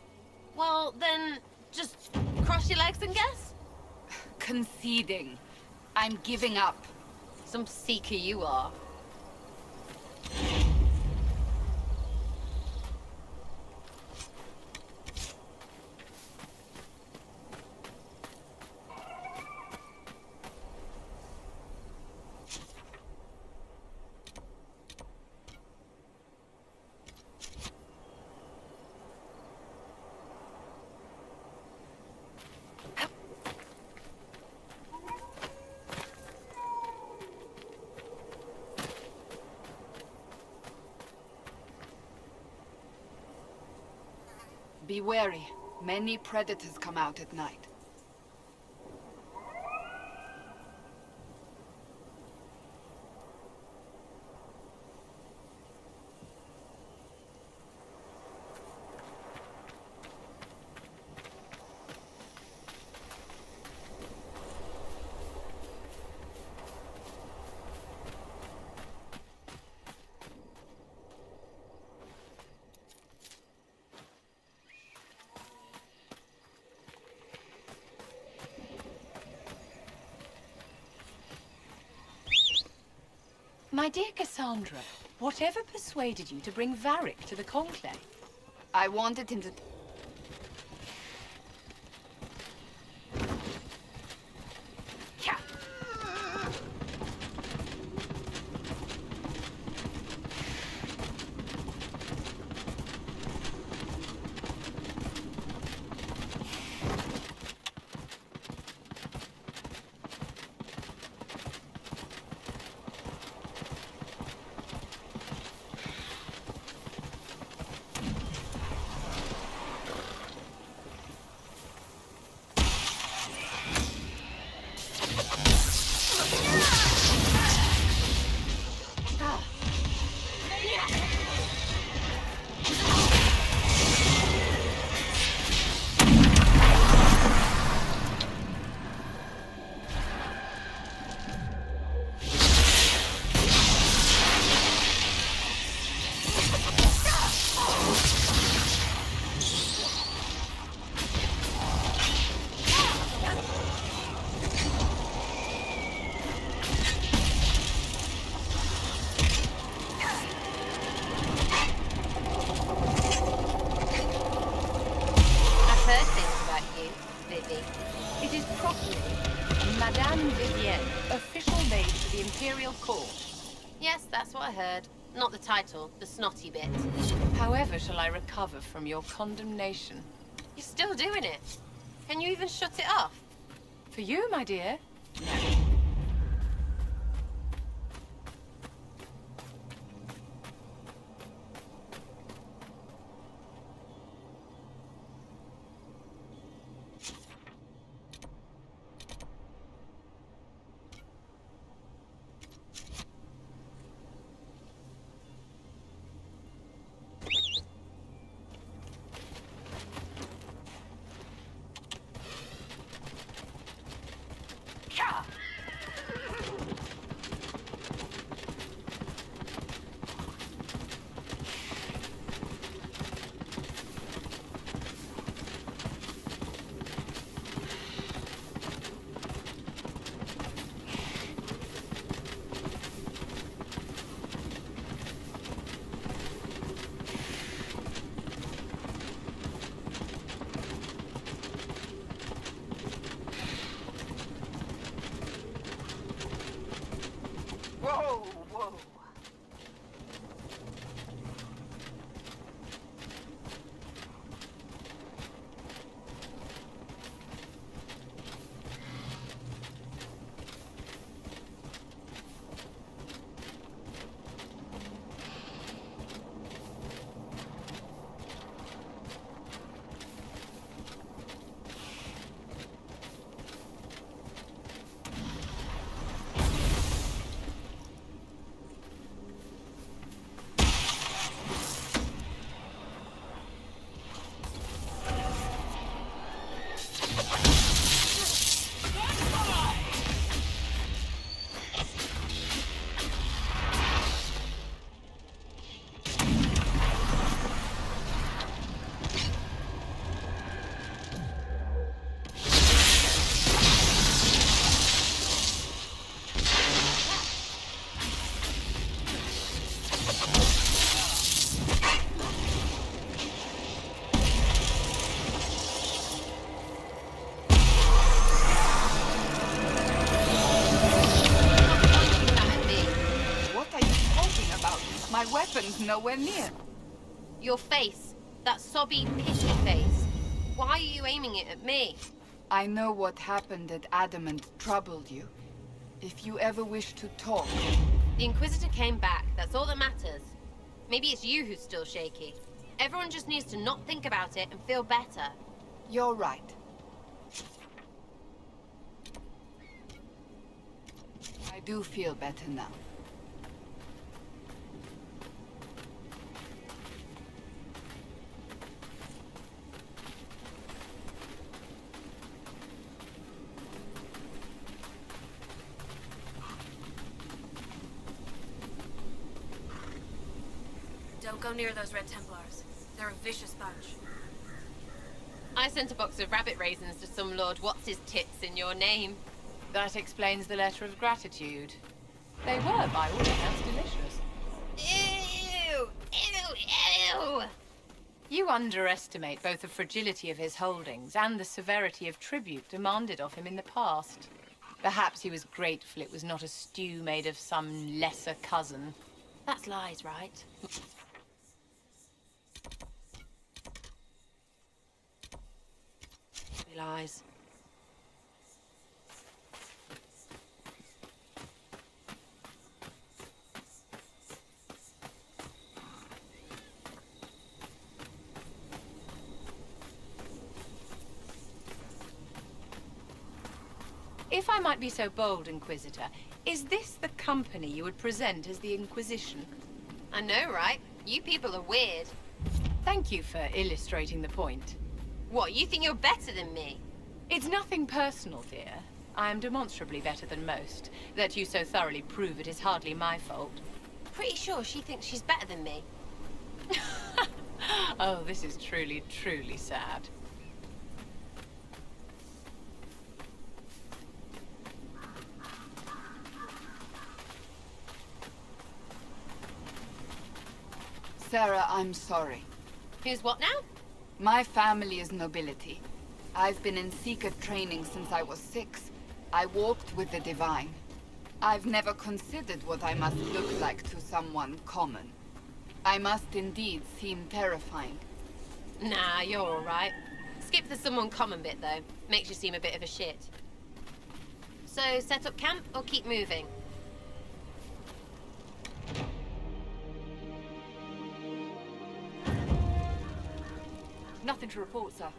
Well, then, just cross your legs and guess? Conceding. I'm giving up. Some seeker you are. Be wary. Many predators come out at night. My dear Cassandra, whatever persuaded you to bring Varric to the Conclave? I wanted him to... Yes, that's what I heard. Not the title, the snotty bit. However shall I recover from your condemnation? You're still doing it. Can you even shut it off? For you, my dear? He's nowhere near. Your face. That sobby, pity face. Why are you aiming it at me? I know what happened at Adamant troubled you. If you ever wish to talk... The Inquisitor came back. That's all that matters. Maybe it's you who's still shaky. Everyone just needs to not think about it and feel better. You're right. I do feel better now. Don't go near those Red Templars. They're a vicious bunch. I sent a box of rabbit raisins to some Lord What's-His-Tits in your name. That explains the letter of gratitude. They were, by all accounts, delicious. Ew! Ew! Ew! You underestimate both the fragility of his holdings and the severity of tribute demanded of him in the past. Perhaps he was grateful it was not a stew made of some lesser cousin. That's lies, right? Lies. If I might be so bold, Inquisitor, is this the company you would present as the Inquisition? I know, right? You people are weird. Thank you for illustrating the point. What, you think you're better than me? It's nothing personal, dear. I am demonstrably better than most. That you so thoroughly prove it is hardly my fault. Pretty sure she thinks she's better than me. Oh, this is truly, truly sad. Sarah, I'm sorry. Who's what now? My family is nobility. I've been in Seeker training since I was 6. I walked with the Divine. I've never considered what I must look like to someone common. I must indeed seem terrifying. Nah, you're alright. Skip the someone common bit, though. Makes you seem a bit of a shit. So, set up camp or keep moving? Nothing to report, sir.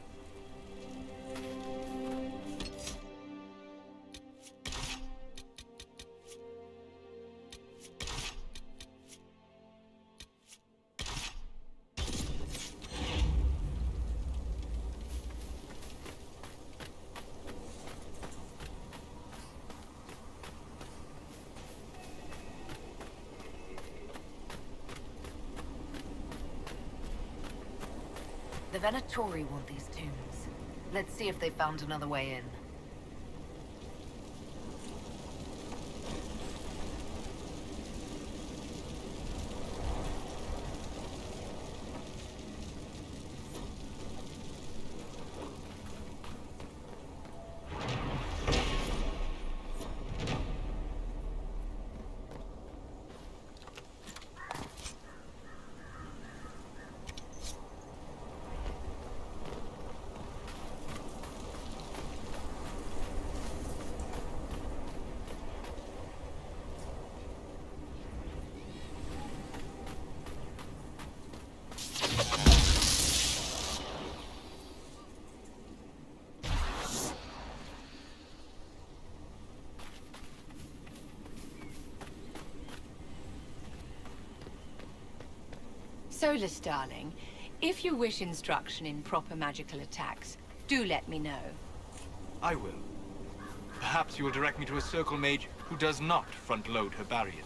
The Venatori want these tombs. Let's see if they found another way in. Solus, darling, if you wish instruction in proper magical attacks, do let me know. I will. Perhaps you will direct me to a circle mage who does not front-load her barriers.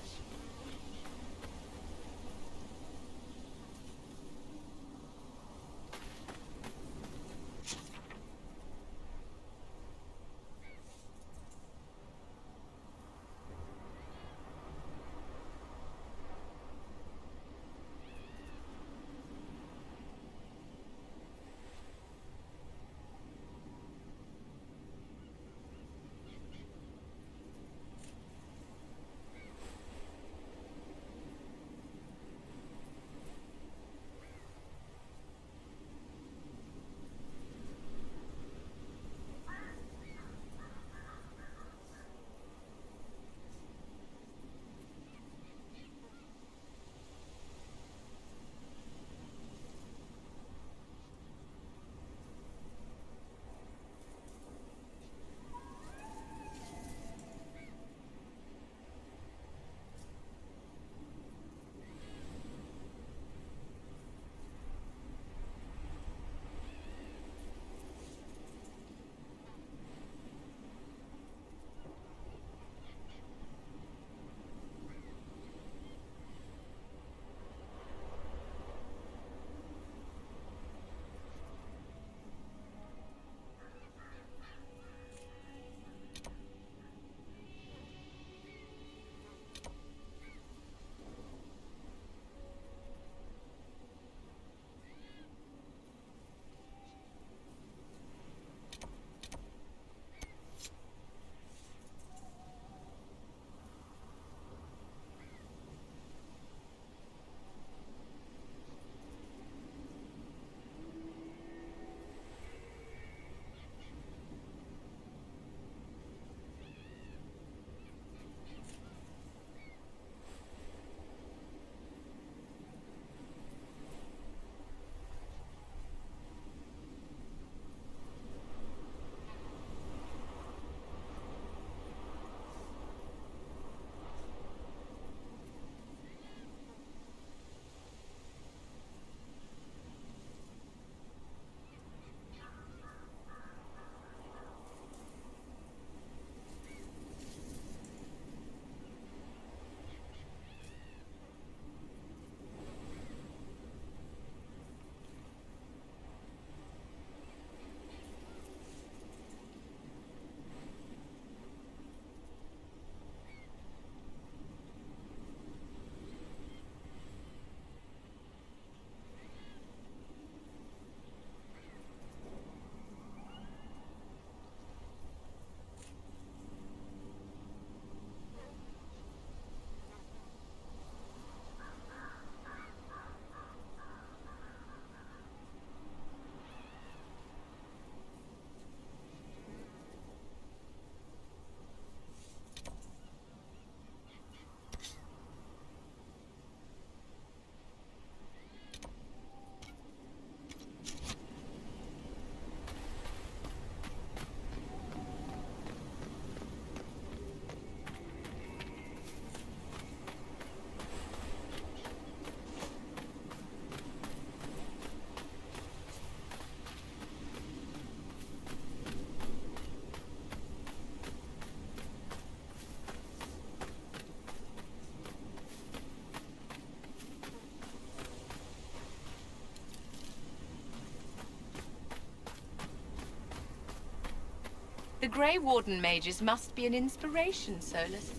The Grey Warden mages must be an inspiration, Solus.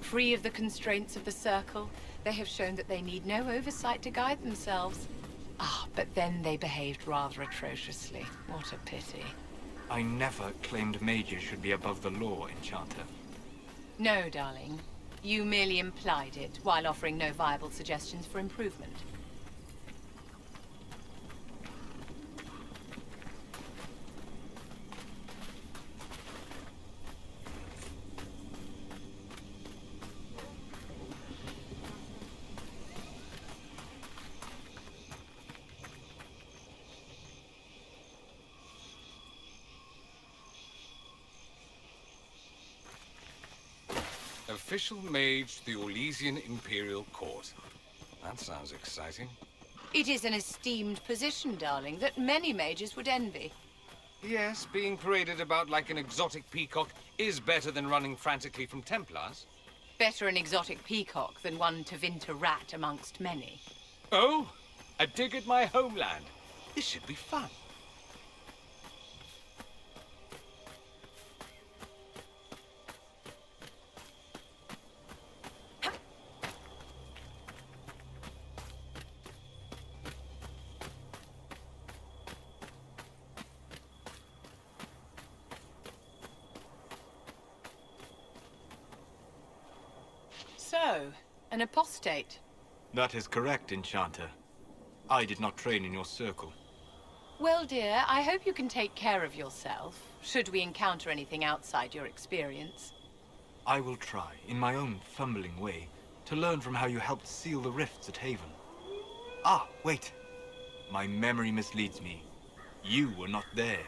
Free of the constraints of the Circle, they have shown that they need no oversight to guide themselves. Ah, but then they behaved rather atrociously. What a pity. I never claimed mages should be above the law, Enchanter. No, darling. You merely implied it, while offering no viable suggestions for improvement. Official mage to the Orlesian Imperial Court. That sounds exciting. It is an esteemed position, darling, that many mages would envy. Yes, being paraded about like an exotic peacock is better than running frantically from Templars. Better an exotic peacock than one Tevinter rat amongst many. Oh, a dig at my homeland. This should be fun. So, an apostate. That is correct, Enchanter. I did not train in your circle. Well, dear, I hope you can take care of yourself, should we encounter anything outside your experience. I will try, in my own fumbling way, to learn from how you helped seal the rifts at Haven. Ah, wait. My memory misleads me. You were not there.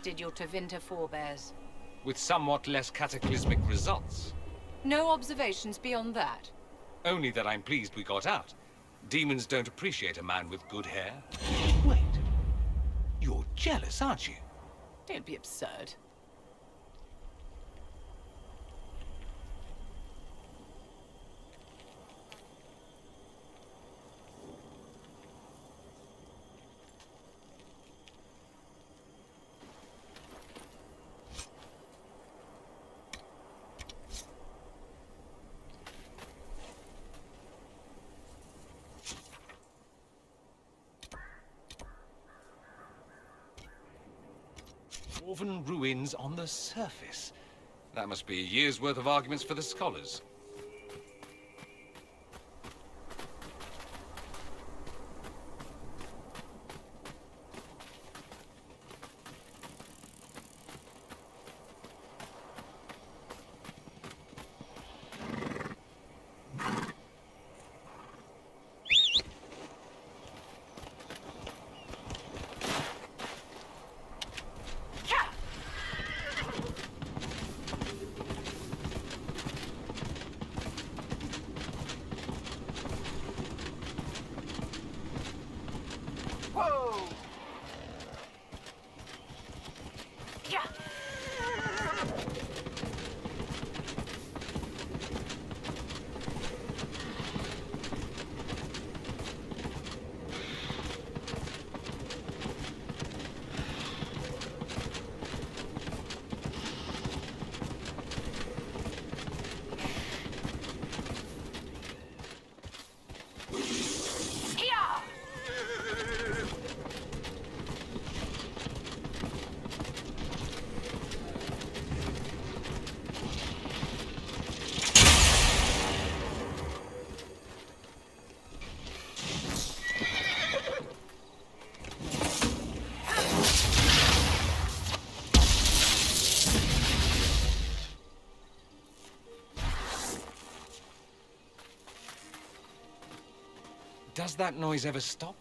Did your Tevinter forebears. With somewhat less cataclysmic results. No observations beyond that? Only that I'm pleased we got out. Demons don't appreciate a man with good hair. Wait. You're jealous, aren't you? Don't be absurd. Dwarven ruins on the surface. That must be a year's worth of arguments for the scholars. Does that noise ever stop?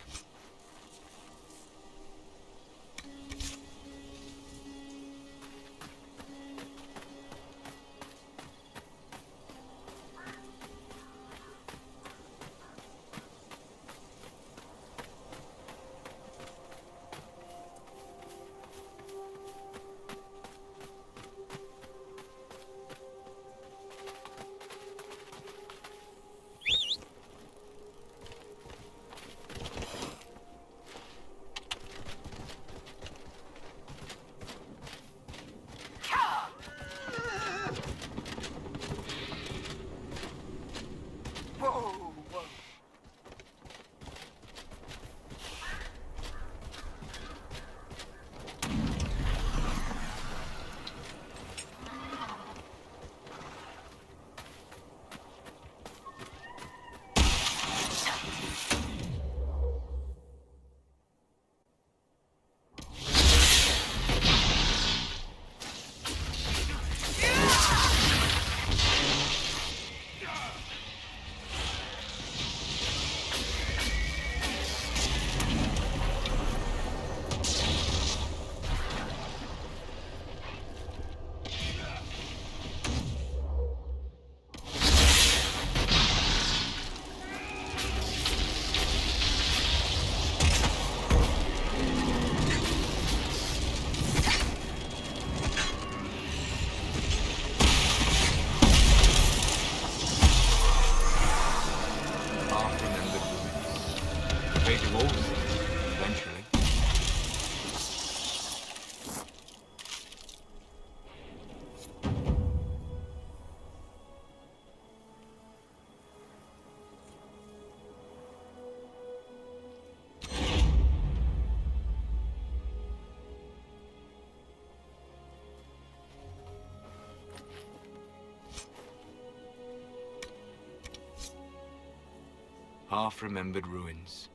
Half-remembered ruins.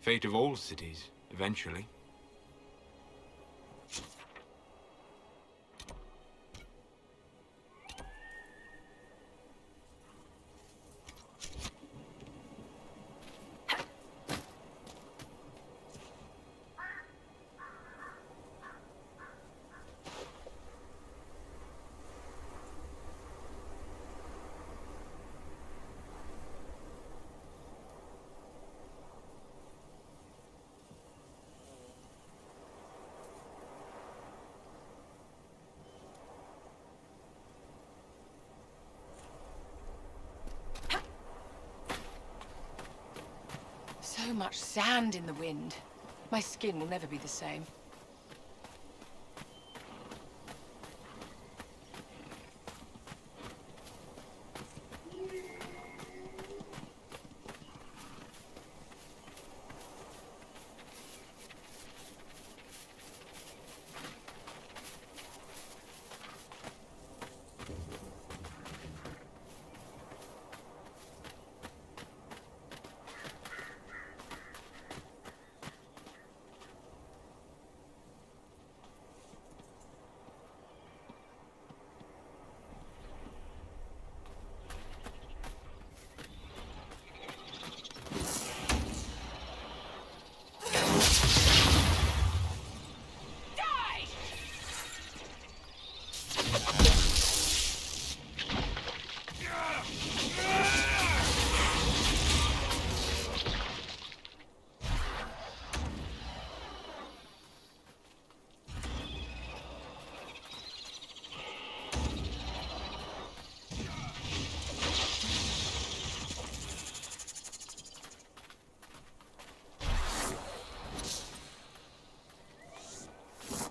Fate of all cities, eventually. So much sand in the wind. My skin will never be the same.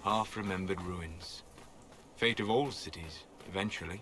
Half-remembered ruins. Fate of all cities, eventually.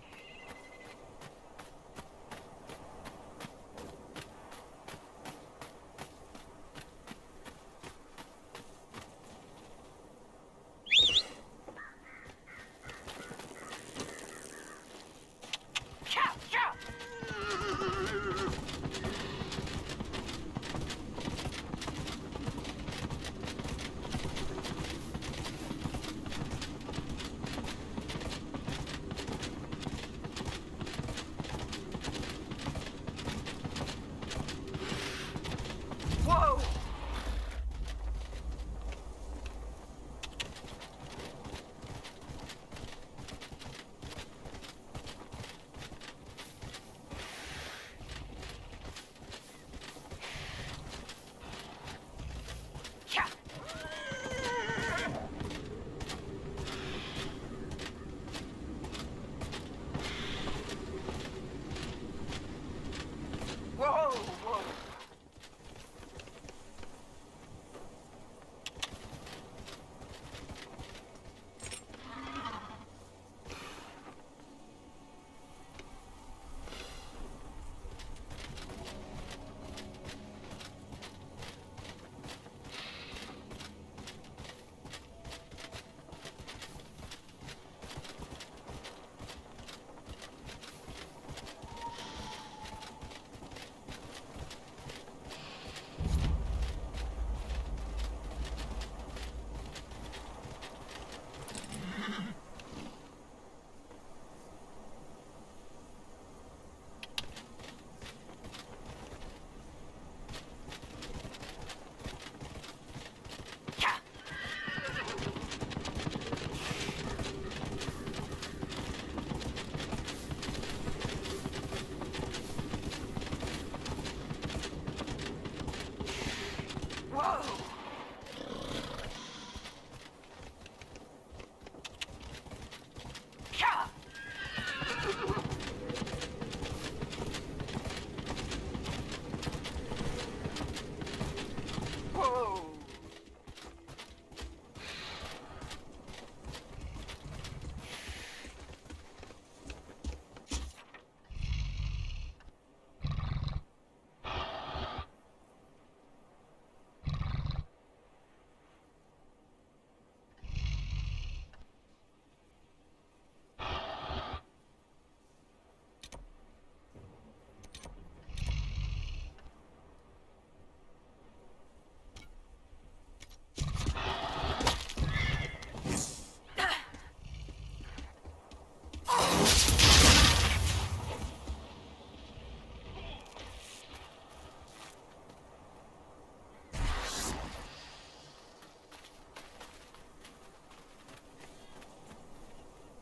Whoa! Ka! Whoa!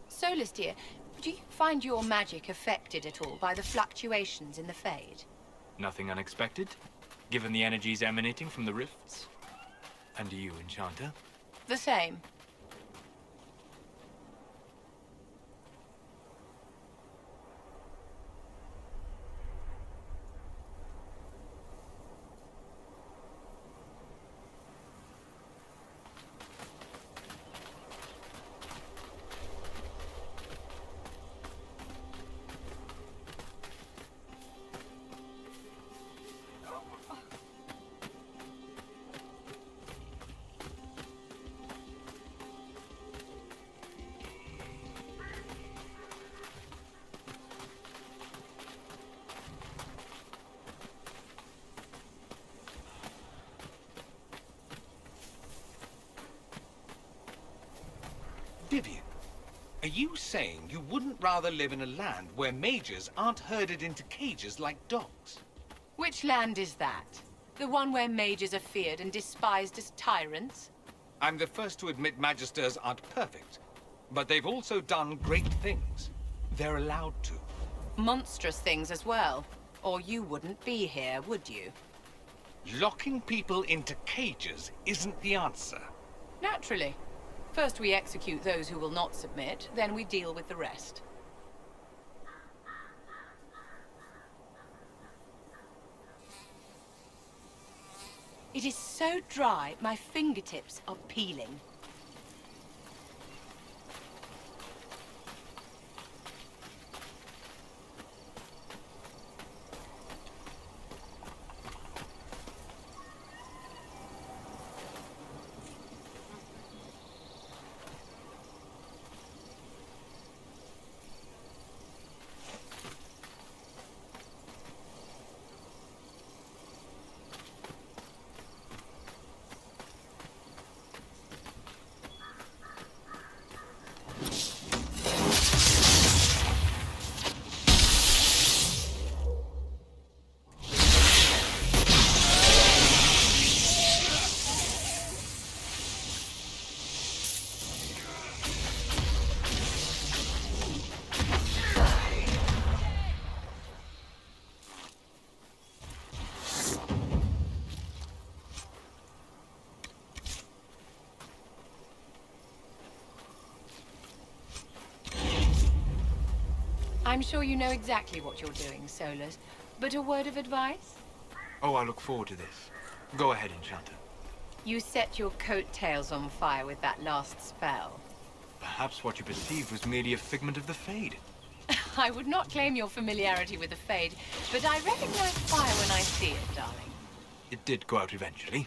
Solus, dear, do you find your magic affected at all by the fluctuations in the Fade? Nothing unexpected, given the energies emanating from the rifts. And you, Enchanter? The same. Vivian, are you saying you wouldn't rather live in a land where mages aren't herded into cages like dogs? Which land is that? The one where mages are feared and despised as tyrants? I'm the first to admit magisters aren't perfect, but they've also done great things. They're allowed to. Monstrous things as well. Or you wouldn't be here, would you? Locking people into cages isn't the answer. Naturally. First we execute those who will not submit, then we deal with the rest. It is so dry, my fingertips are peeling. I'm sure you know exactly what you're doing, Solus. But a word of advice? Oh, I look forward to this. Go ahead, Enchanter. You set your coattails on fire with that last spell. Perhaps what you perceived was merely a figment of the Fade. I would not claim your familiarity with the Fade, but I recognize fire when I see it, darling. It did go out eventually.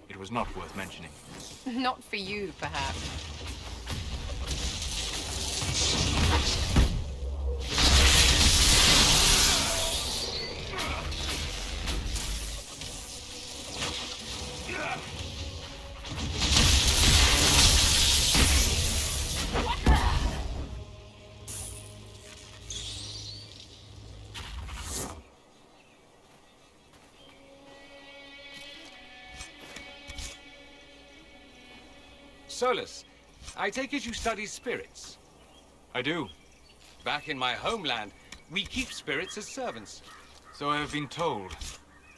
It was not worth mentioning. Not for you, perhaps. Solus, I take it you study spirits? I do. Back in my homeland, we keep spirits as servants. So I have been told.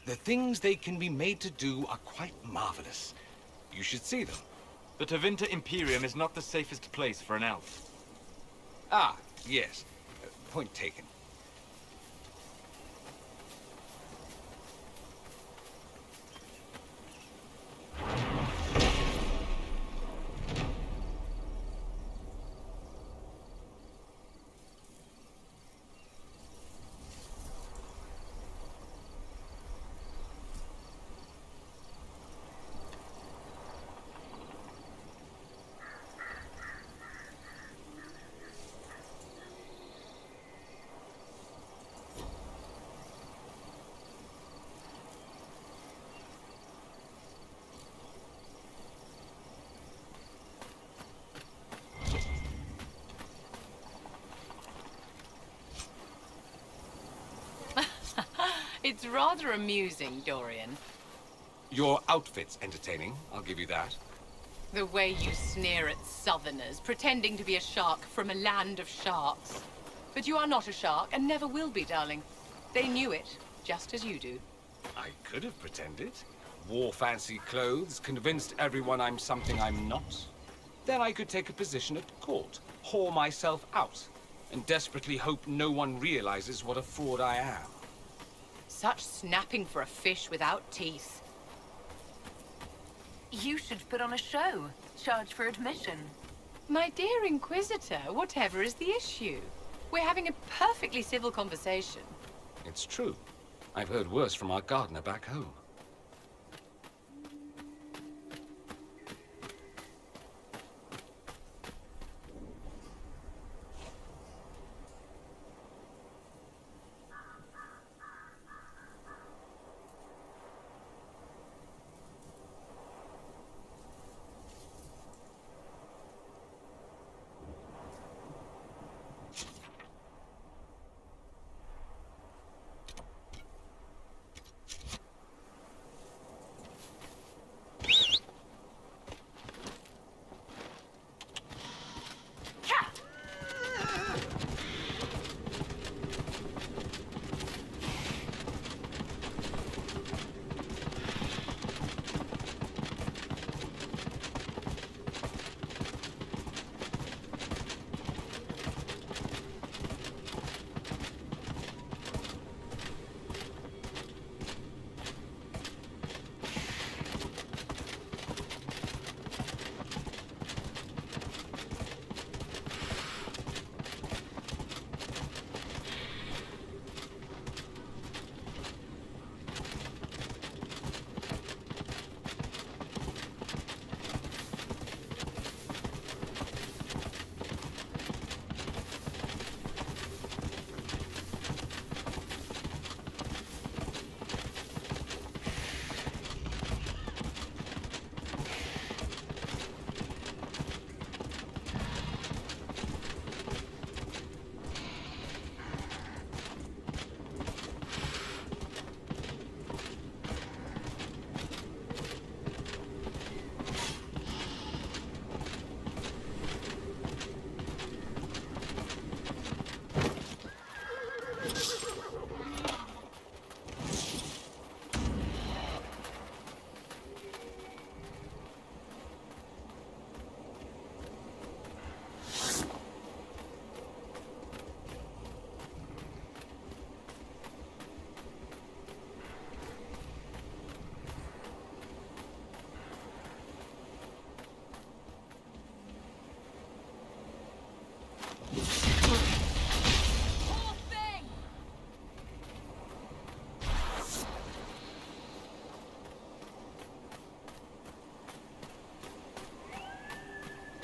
The things they can be made to do are quite marvelous. You should see them. The Tevinter Imperium is not the safest place for an elf. Ah, yes. Point taken. It's rather amusing, Dorian. Your outfit's entertaining, I'll give you that. The way you sneer at Southerners, pretending to be a shark from a land of sharks. But you are not a shark, and never will be, darling. They knew it, just as you do. I could have pretended. Wore fancy clothes, convinced everyone I'm something I'm not. Then I could take a position at court, whore myself out, and desperately hope no one realizes what a fraud I am. Such snapping for a fish without teeth. You should put on a show. Charge for admission. My dear Inquisitor, whatever is the issue? We're having a perfectly civil conversation. It's true. I've heard worse from our gardener back home.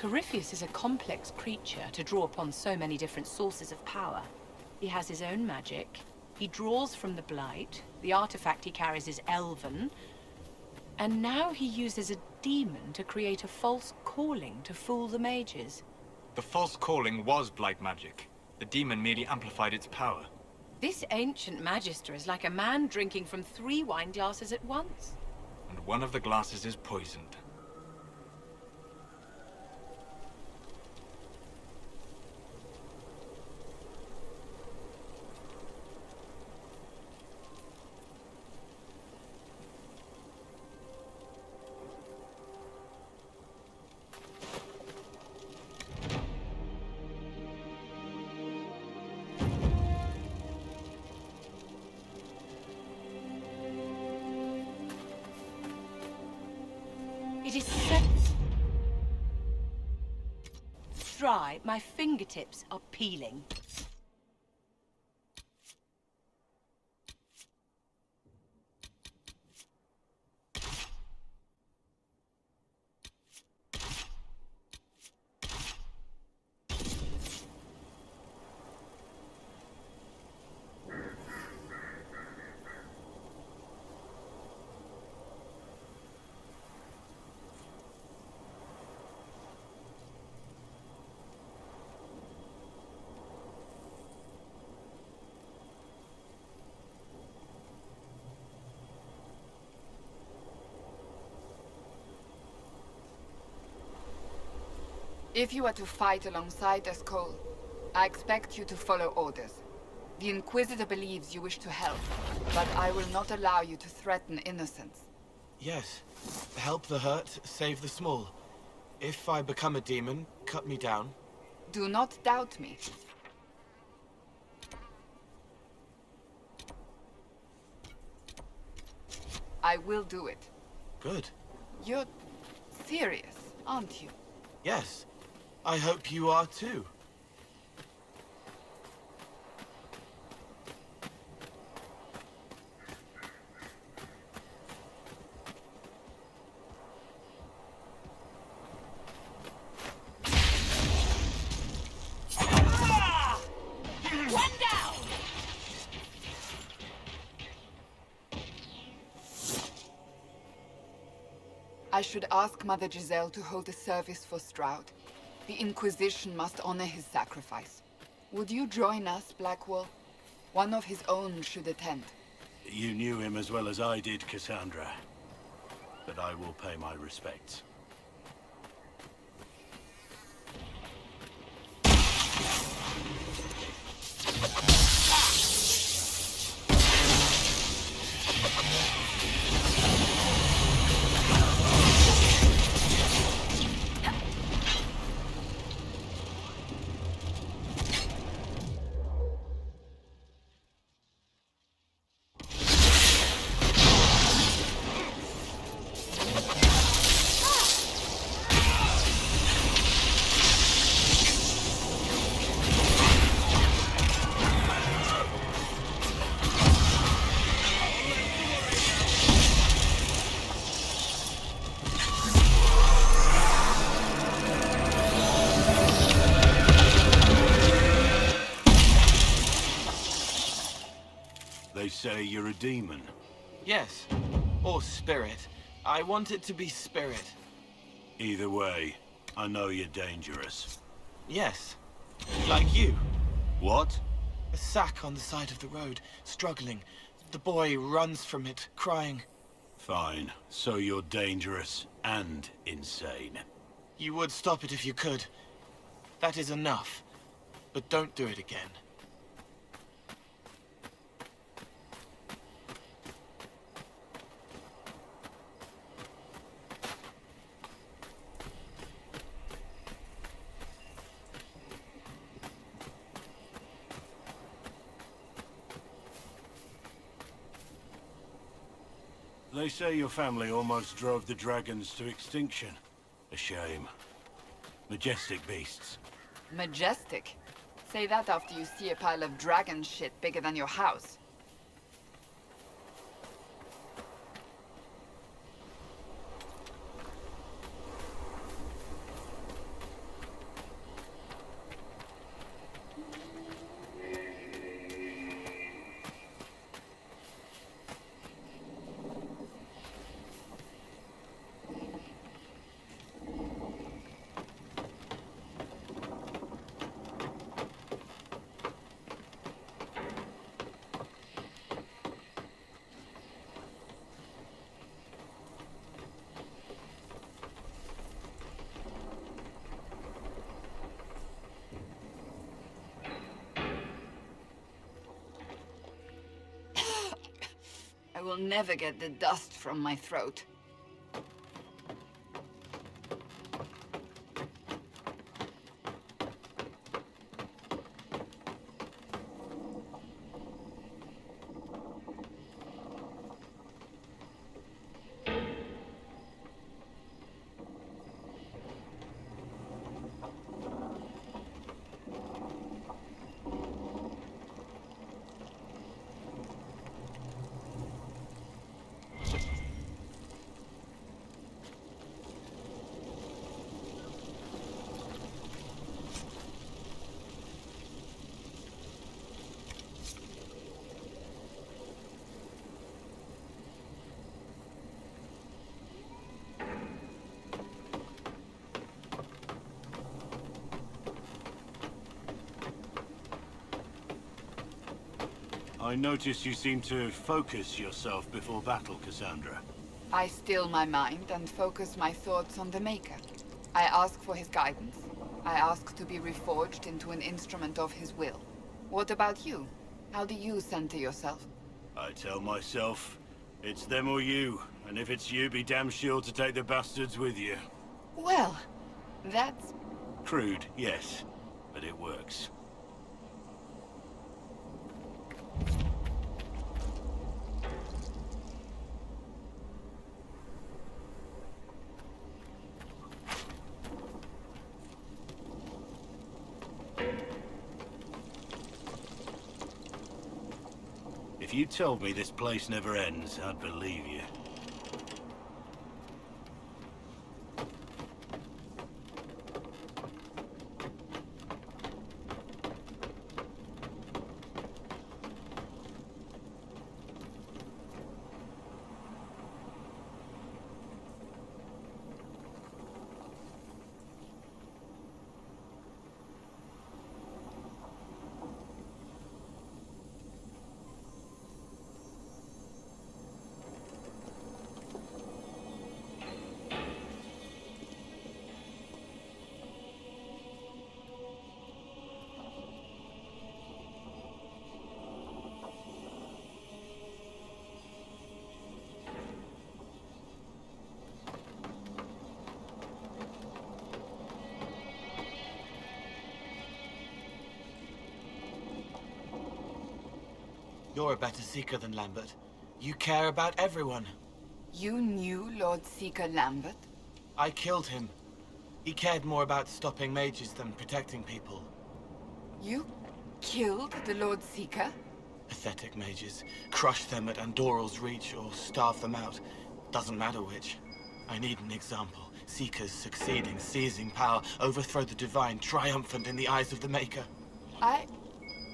Corypheus is a complex creature to draw upon so many different sources of power. He has his own magic. He draws from the Blight. The artifact he carries is elven. And now he uses a demon to create a false calling to fool the mages. The false calling was Blight magic. The demon merely amplified its power. This ancient magister is like a man drinking from 3 wine glasses at once. And one of the glasses is poisoned. It is so dry, my fingertips are peeling. If you are to fight alongside us, Cole, I expect you to follow orders. The Inquisitor believes you wish to help, but I will not allow you to threaten innocents. Yes. Help the hurt, save the small. If I become a demon, cut me down. Do not doubt me. I will do it. Good. You're serious, aren't you? Yes. I hope you are too. One down! I should ask Mother Giselle to hold a service for Stroud. The Inquisition must honor his sacrifice. Would you join us, Blackwall? One of his own should attend. You knew him as well as I did, Cassandra. But I will pay my respects. They say you're a demon. Yes. Or spirit. I want it to be spirit. Either way, I know you're dangerous. Yes. Like you. What? A sack on the side of the road, struggling. The boy runs from it, crying. Fine. So you're dangerous and insane. You would stop it if you could. That is enough. But don't do it again. They say your family almost drove the dragons to extinction. A shame. Majestic beasts. Majestic? Say that after you see a pile of dragon shit bigger than your house. I will never get the dust from my throat. I noticed you seem to focus yourself before battle, Cassandra. I still my mind and focus my thoughts on the Maker. I ask for his guidance. I ask to be reforged into an instrument of his will. What about you? How do you center yourself? I tell myself, it's them or you, and if it's you, be damn sure to take the bastards with you. Well, that's... Crude, yes, but it works. If you told me this place never ends, I'd believe you. You're a better Seeker than Lambert. You care about everyone. You knew Lord Seeker Lambert? I killed him. He cared more about stopping mages than protecting people. You killed the Lord Seeker? Pathetic mages. Crush them at Andorral's reach or starve them out. Doesn't matter which. I need an example. Seekers succeeding, seizing power, overthrow the divine, triumphant in the eyes of the Maker. I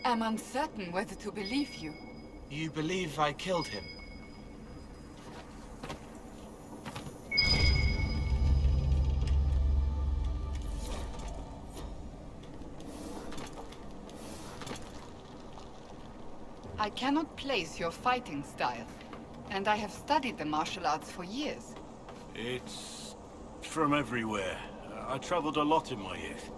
am uncertain whether to believe you. You believe I killed him? I cannot place your fighting style, and I have studied the martial arts for years. It's from everywhere. I traveled a lot in my youth.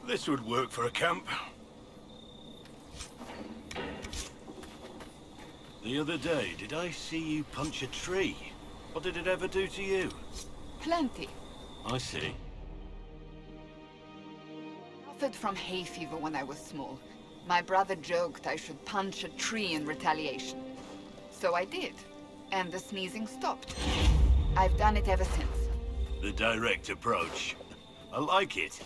This would work for a camp. The other day, did I see you punch a tree? What did it ever do to you? Plenty. I see. Suffered from hay fever when I was small. My brother joked I should punch a tree in retaliation. So I did, and the sneezing stopped. I've done it ever since. The direct approach. I like it.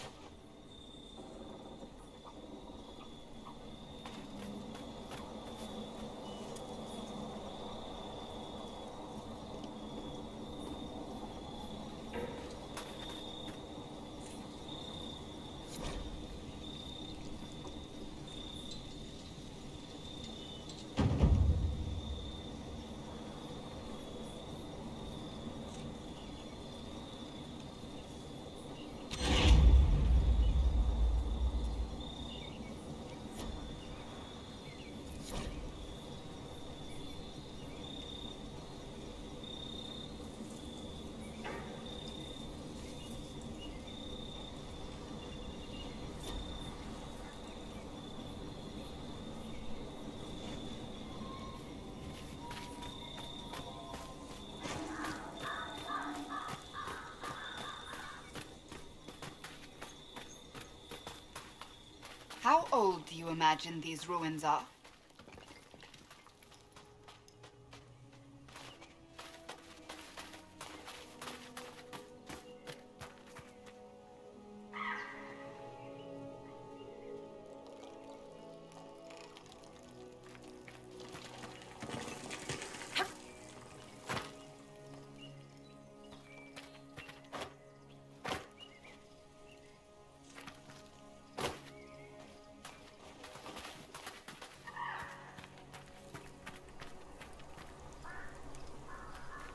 How old do you imagine these ruins are?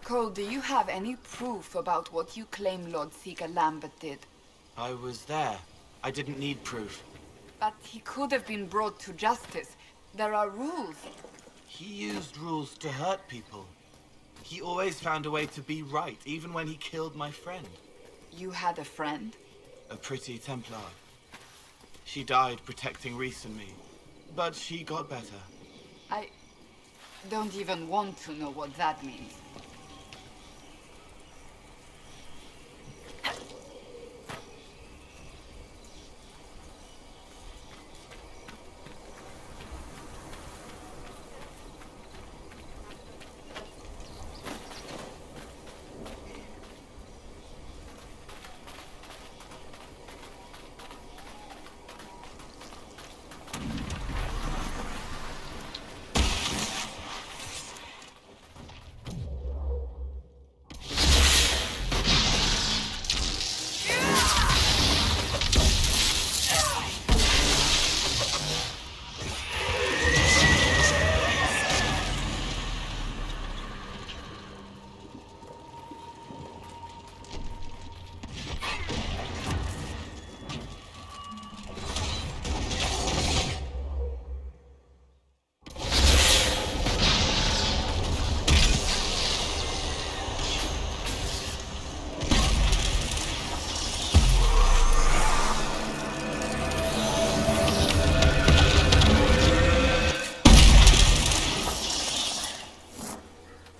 Cole, do you have any proof about what you claim Lord Seeker Lambert did? I was there. I didn't need proof. But he could have been brought to justice. There are rules. He used rules to hurt people. He always found a way to be right, even when he killed my friend. You had a friend? A pretty Templar. She died protecting Reese and me, but she got better. I don't even want to know what that means.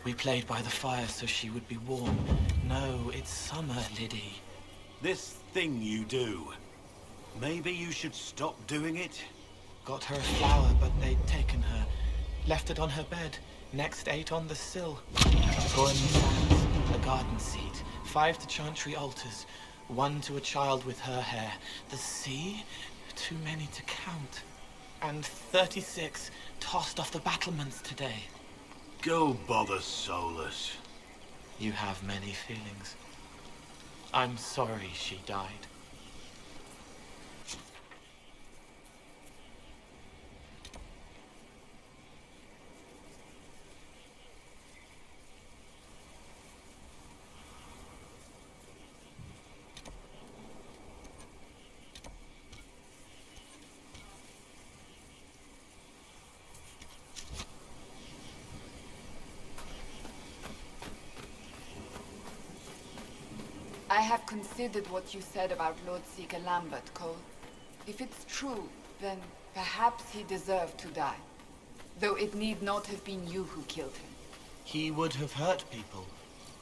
We played by the fire so she would be warm. No, it's summer, Liddy. This thing you do, maybe you should stop doing it? Got her a flower, but they'd taken her. Left it on her bed. Next ate on the sill. Thorny sands, a garden seat. 5 to chantry altars. 1 to a child with her hair. The sea? Too many to count. And 36 tossed off the battlements today. Go bother Solus. You have many feelings. I'm sorry she died. I have considered what you said about Lord Seeker Lambert, Cole. If it's true, then perhaps he deserved to die. Though it need not have been you who killed him. He would have hurt people.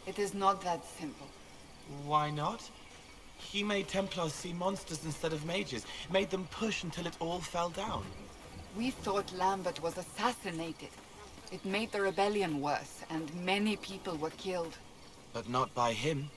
It is not that simple. Why not? He made Templars see monsters instead of mages. Made them push until it all fell down. We thought Lambert was assassinated. It made the rebellion worse, and many people were killed. But not by him.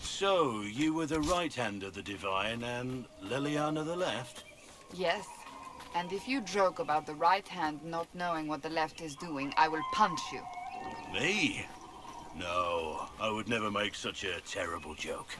So, you were the right hand of the Divine and Liliana the left? Yes. And if you joke about the right hand not knowing what the left is doing, I will punch you. Me? No, I would never make such a terrible joke.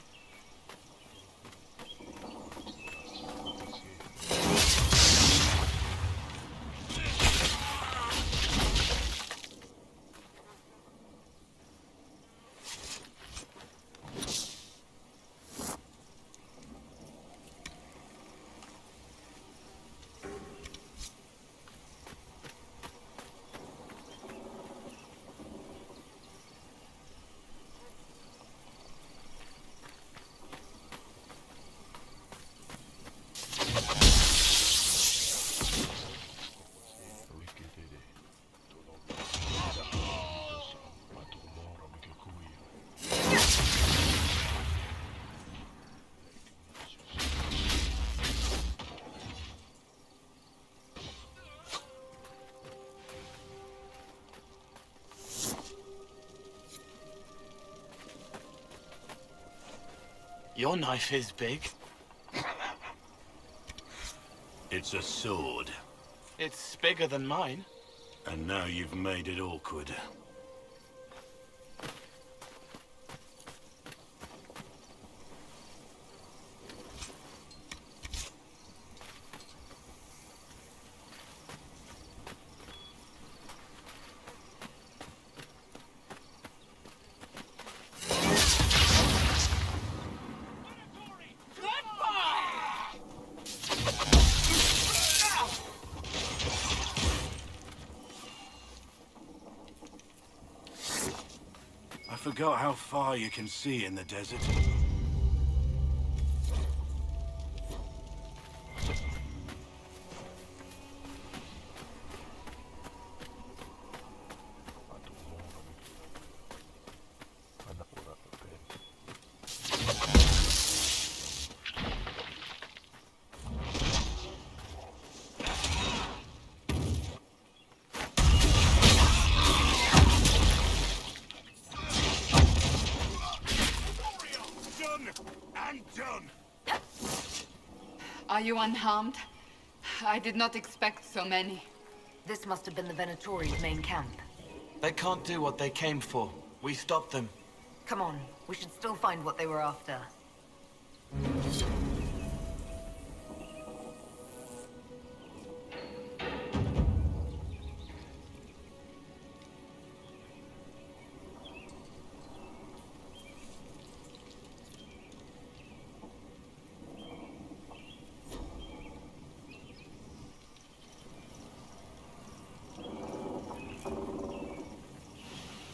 Your knife is big. It's a sword. It's bigger than mine. And now you've made it awkward. I forgot how far you can see in the desert. Are you unharmed? I did not expect so many. This must have been the Venatori's main camp. They can't do what they came for. We stopped them. Come on, we should still find what they were after.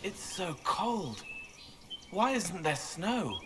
It's so cold. Why isn't there snow?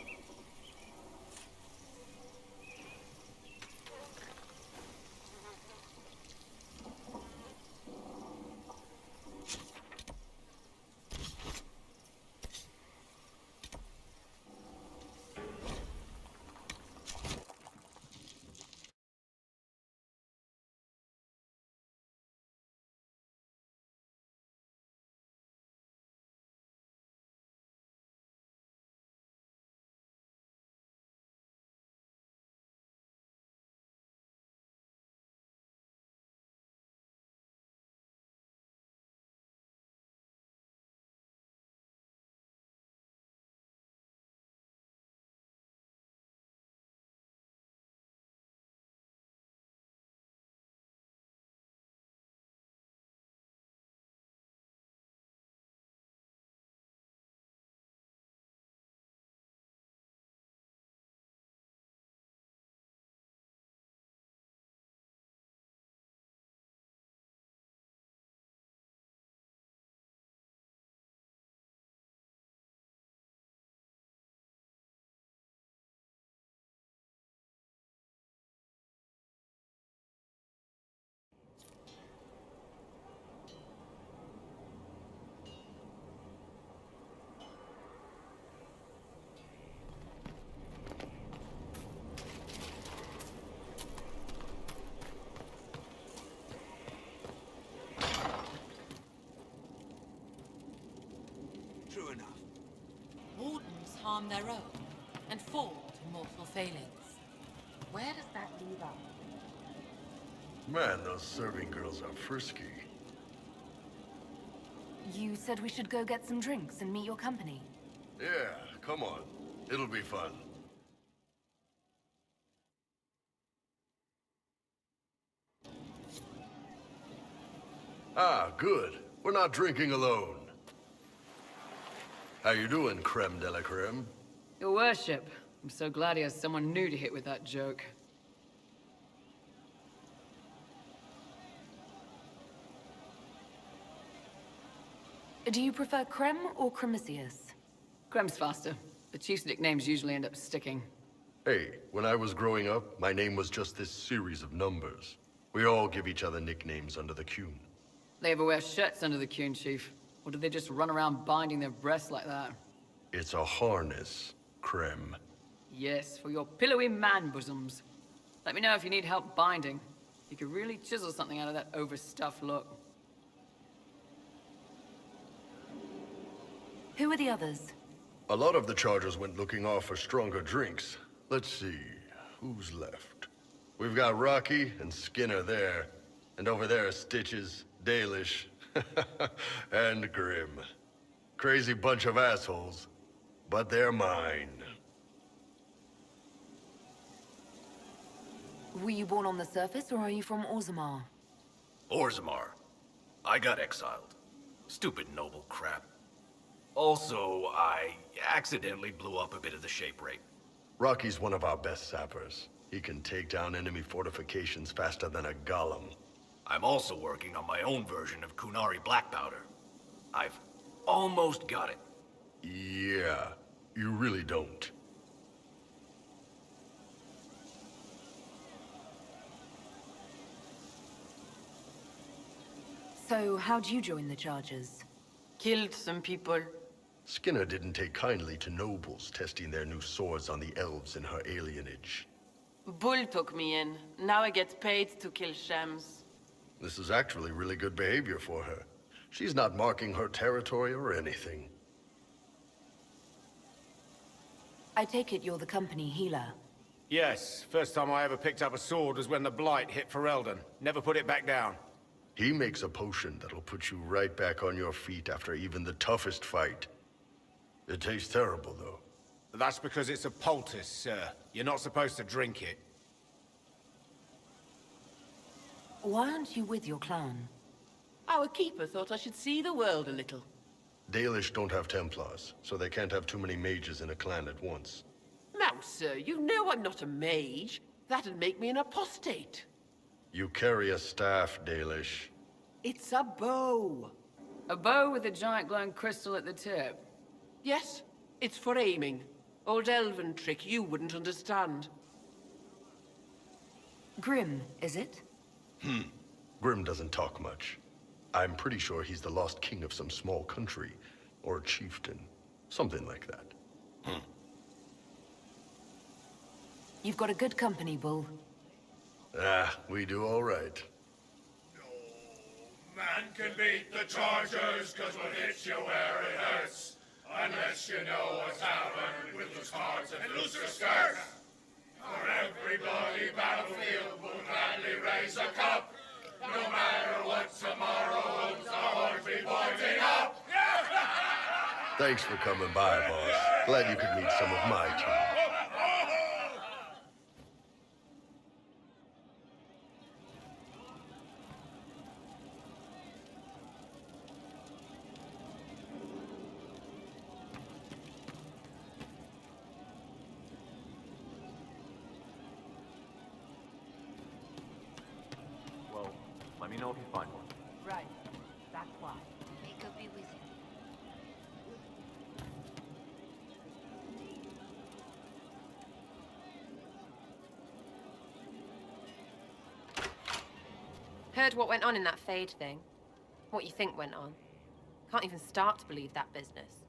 True enough. Wardens harm their own and fall to mortal failings. Where does that leave us? Man, those serving girls are frisky. You said we should go get some drinks and meet your company. Yeah, come on. It'll be fun. Ah, good. We're not drinking alone. How you doing, creme de la creme? Your worship, I'm so glad he has someone new to hit with that joke. Do you prefer Creme or Cremisius? Crem's faster. The chief's nicknames usually end up sticking. Hey, when I was growing up, my name was just this series of numbers. We all give each other nicknames under the Qun. They ever wear shirts under the Qun, Chief? Or do they just run around binding their breasts like that? It's a harness, creme. Yes, for your pillowy man bosoms. Let me know if you need help binding. You could really chisel something out of that overstuffed look. Who are the others? A lot of the Chargers went looking off for stronger drinks. Let's see, who's left? We've got Rocky and Skinner there. And over there are Stitches, Dalish, and Grim. Crazy bunch of assholes, but they're mine. Were you born on the surface, or are you from Orzammar? Orzammar. I got exiled. Stupid noble crap. Also, I accidentally blew up a bit of the shape rate. Rocky's one of our best sappers. He can take down enemy fortifications faster than a golem. I'm also working on my own version of Kunari black powder. I've almost got it. Yeah, you really don't. So, how'd you join the Chargers? Killed some people. Skinner didn't take kindly to nobles testing their new swords on the elves in her alienage. Bull took me in. Now I get paid to kill shams. This is actually really good behavior for her. She's not marking her territory or anything. I take it you're the company healer. Yes, first time I ever picked up a sword was when the Blight hit Ferelden. Never put it back down. He makes a potion that'll put you right back on your feet after even the toughest fight. It tastes terrible, though. That's because it's a poultice, sir. You're not supposed to drink it. Why aren't you with your clan? Our keeper thought I should see the world a little. Dalish don't have Templars, so they can't have too many mages in a clan at once. Now, sir, you know I'm not a mage. That'd make me an apostate. You carry a staff, Dalish. It's a bow. A bow with a giant glowing crystal at the tip. Yes, it's for aiming. Old elven trick you wouldn't understand. Grim, is it? Grim doesn't talk much. I'm pretty sure he's the lost king of some small country, or a chieftain. Something like that. You've got a good company, Bull. We do all right. Man can beat the Chargers, cause we'll hit you where it hurts. Unless you know a tavern with loose cards and looser skirts. For every bloody battlefield, we'll gladly raise a cup. No matter what tomorrow holds, our horns be pointing up. Thanks for coming by, boss. Glad you could meet some of my team. Let me know if you find one. Right. That's why. May God be with you. Heard what went on in that Fade thing? What you think went on? Can't even start to believe that business.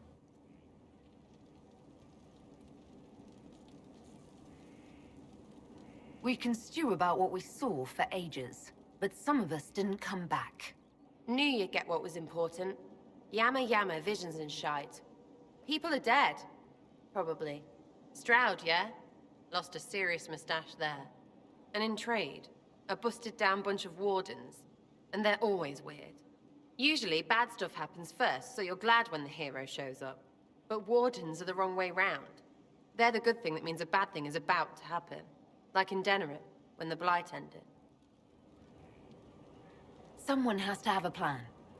We can stew about what we saw for ages, but some of us didn't come back. Knew you'd get what was important. Yammer yammer, visions and shite. People are dead. Probably. Stroud, yeah? Lost a serious moustache there. And in trade, a busted down bunch of wardens. And they're always weird. Usually, bad stuff happens first, so you're glad when the hero shows up. But wardens are the wrong way round. They're the good thing that means a bad thing is about to happen. Like in Denerit, when the Blight ended. Someone has to have a plan.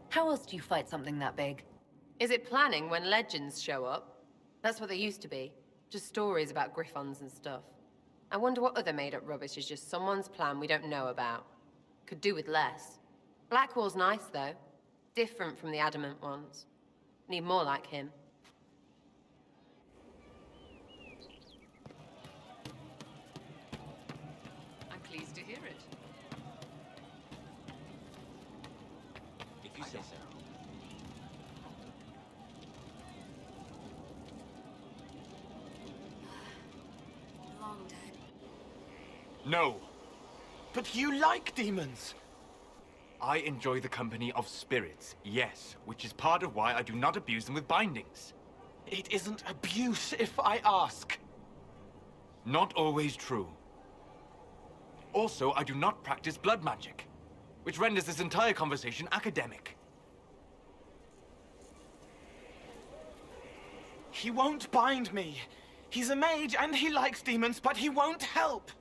How else do you fight something that big? Is it planning when legends show up? That's what they used to be. Just stories about griffons and stuff. I wonder what other made-up rubbish is just someone's plan we don't know about. Could do with less. Blackwall's nice, though. Different from the adamant ones. Need more like him. I'm pleased to hear it. If you say so. Long dead. No. But you like demons! I enjoy the company of spirits, yes, which is part of why I do not abuse them with bindings. It isn't abuse if I ask. Not always true. Also, I do not practice blood magic, which renders this entire conversation academic. He won't bind me. He's a mage and he likes demons, but he won't help.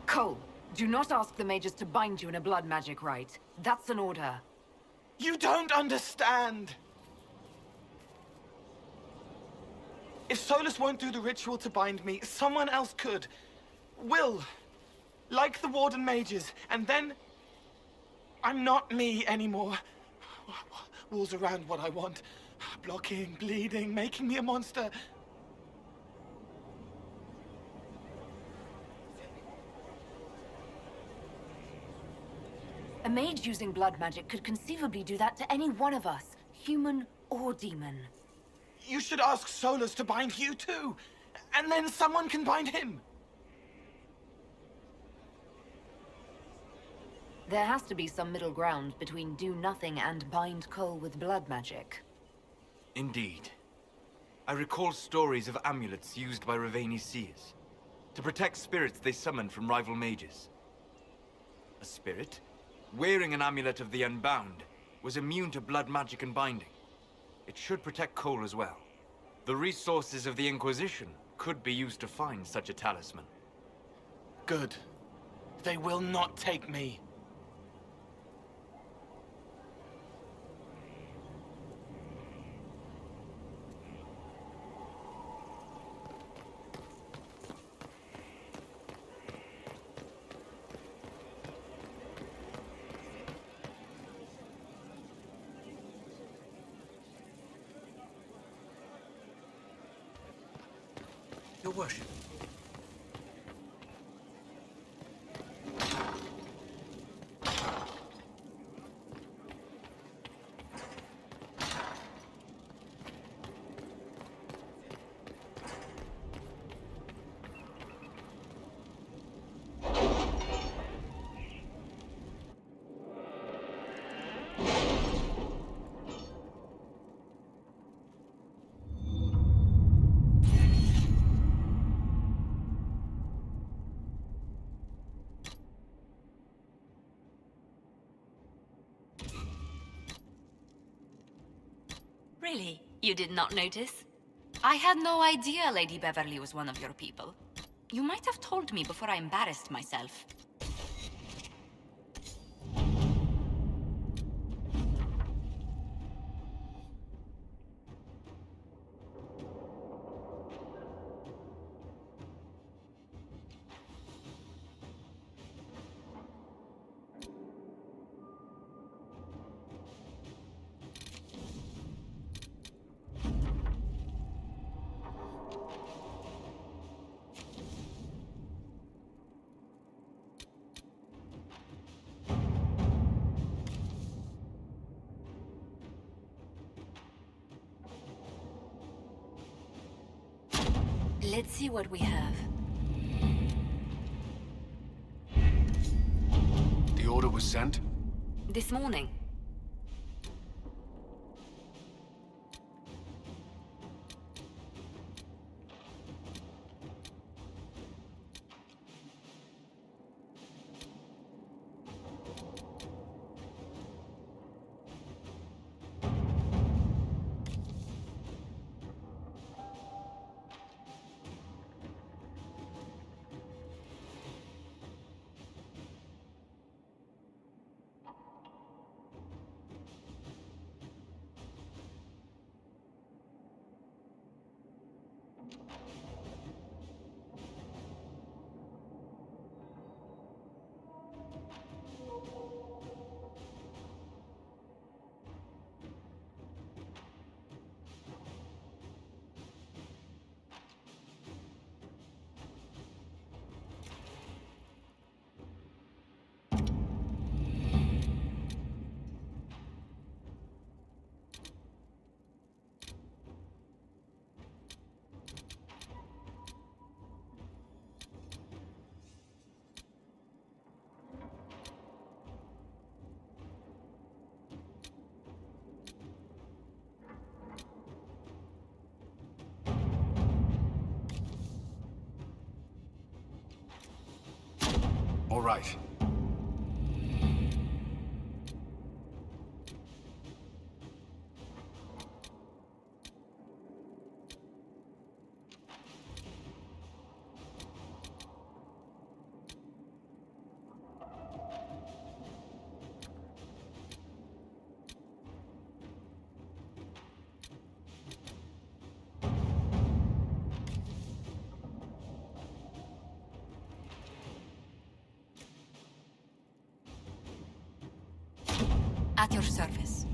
Cole, do not ask the mages to bind you in a blood magic rite. That's an order. You don't understand. If Solus won't do the ritual to bind me, someone else could. Will. Like the Warden mages. And then... I'm not me anymore. Walls around what I want. Blocking, bleeding, making me a monster. A mage using blood magic could conceivably do that to any one of us, human or demon. You should ask Solus to bind you too. And then someone can bind him. There has to be some middle ground between do nothing and bind Cole with blood magic. Indeed. I recall stories of amulets used by Raveni seers to protect spirits they summoned from rival mages. A spirit, wearing an amulet of the Unbound, was immune to blood magic and binding. It should protect Cole as well. The resources of the Inquisition could be used to find such a talisman. Good. They will not take me. Your worship. Really? You did not notice? I had no idea Lady Beverly was one of your people. You might have told me before I embarrassed myself. Let's see what we have. The order was sent? This morning. All right. At your service.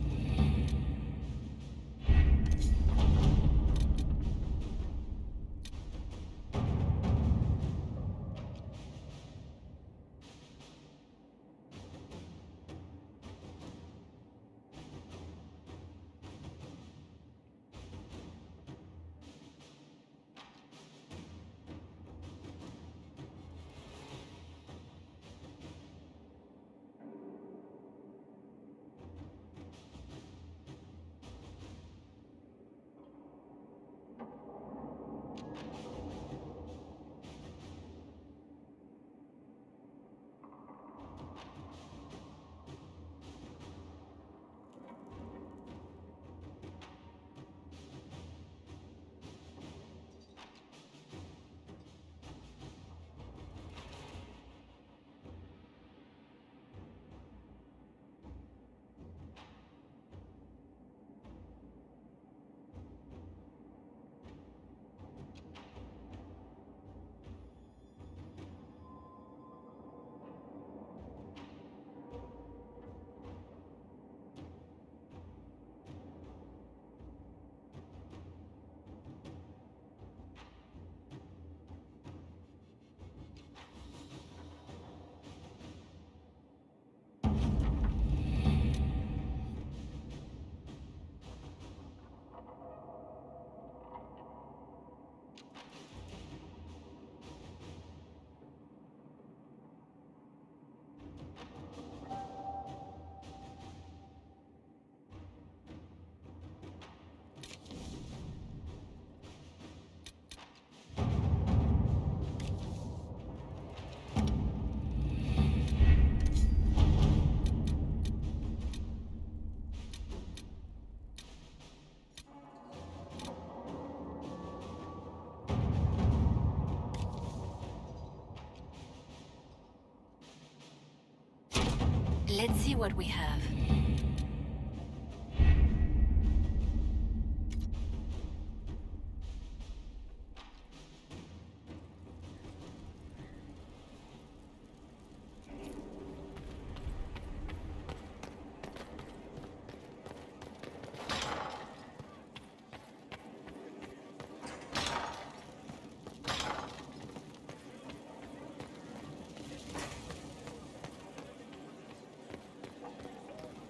Let's see what we have.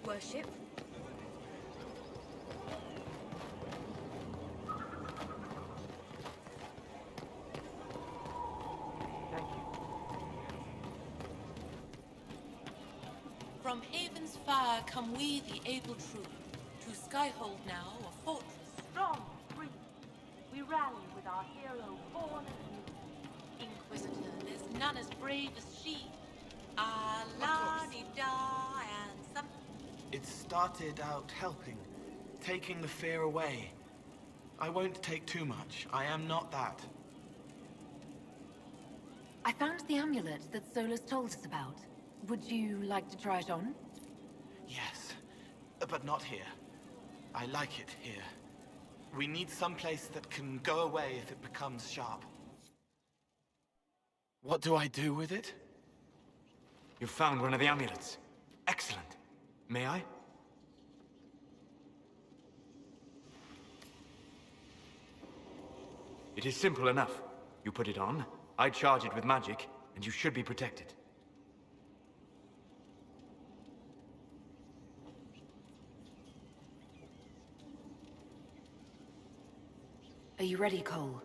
Worship. From Haven's fire come we, the able true, to Skyhold now, a fortress. Strong, free, we rally with our hero born anew. Inquisitor, there's none as brave as she. Ah, la-di-da, and some... It started out helping, taking the fear away. I won't take too much. I am not that. I found the amulet that Solus told us about. Would you like to try it on? Yes, but not here. I like it here. We need some place that can go away if it becomes sharp. What do I do with it? You found one of the amulets. Excellent. May I? It is simple enough. You put it on, I charge it with magic, and you should be protected. Are you ready, Cole?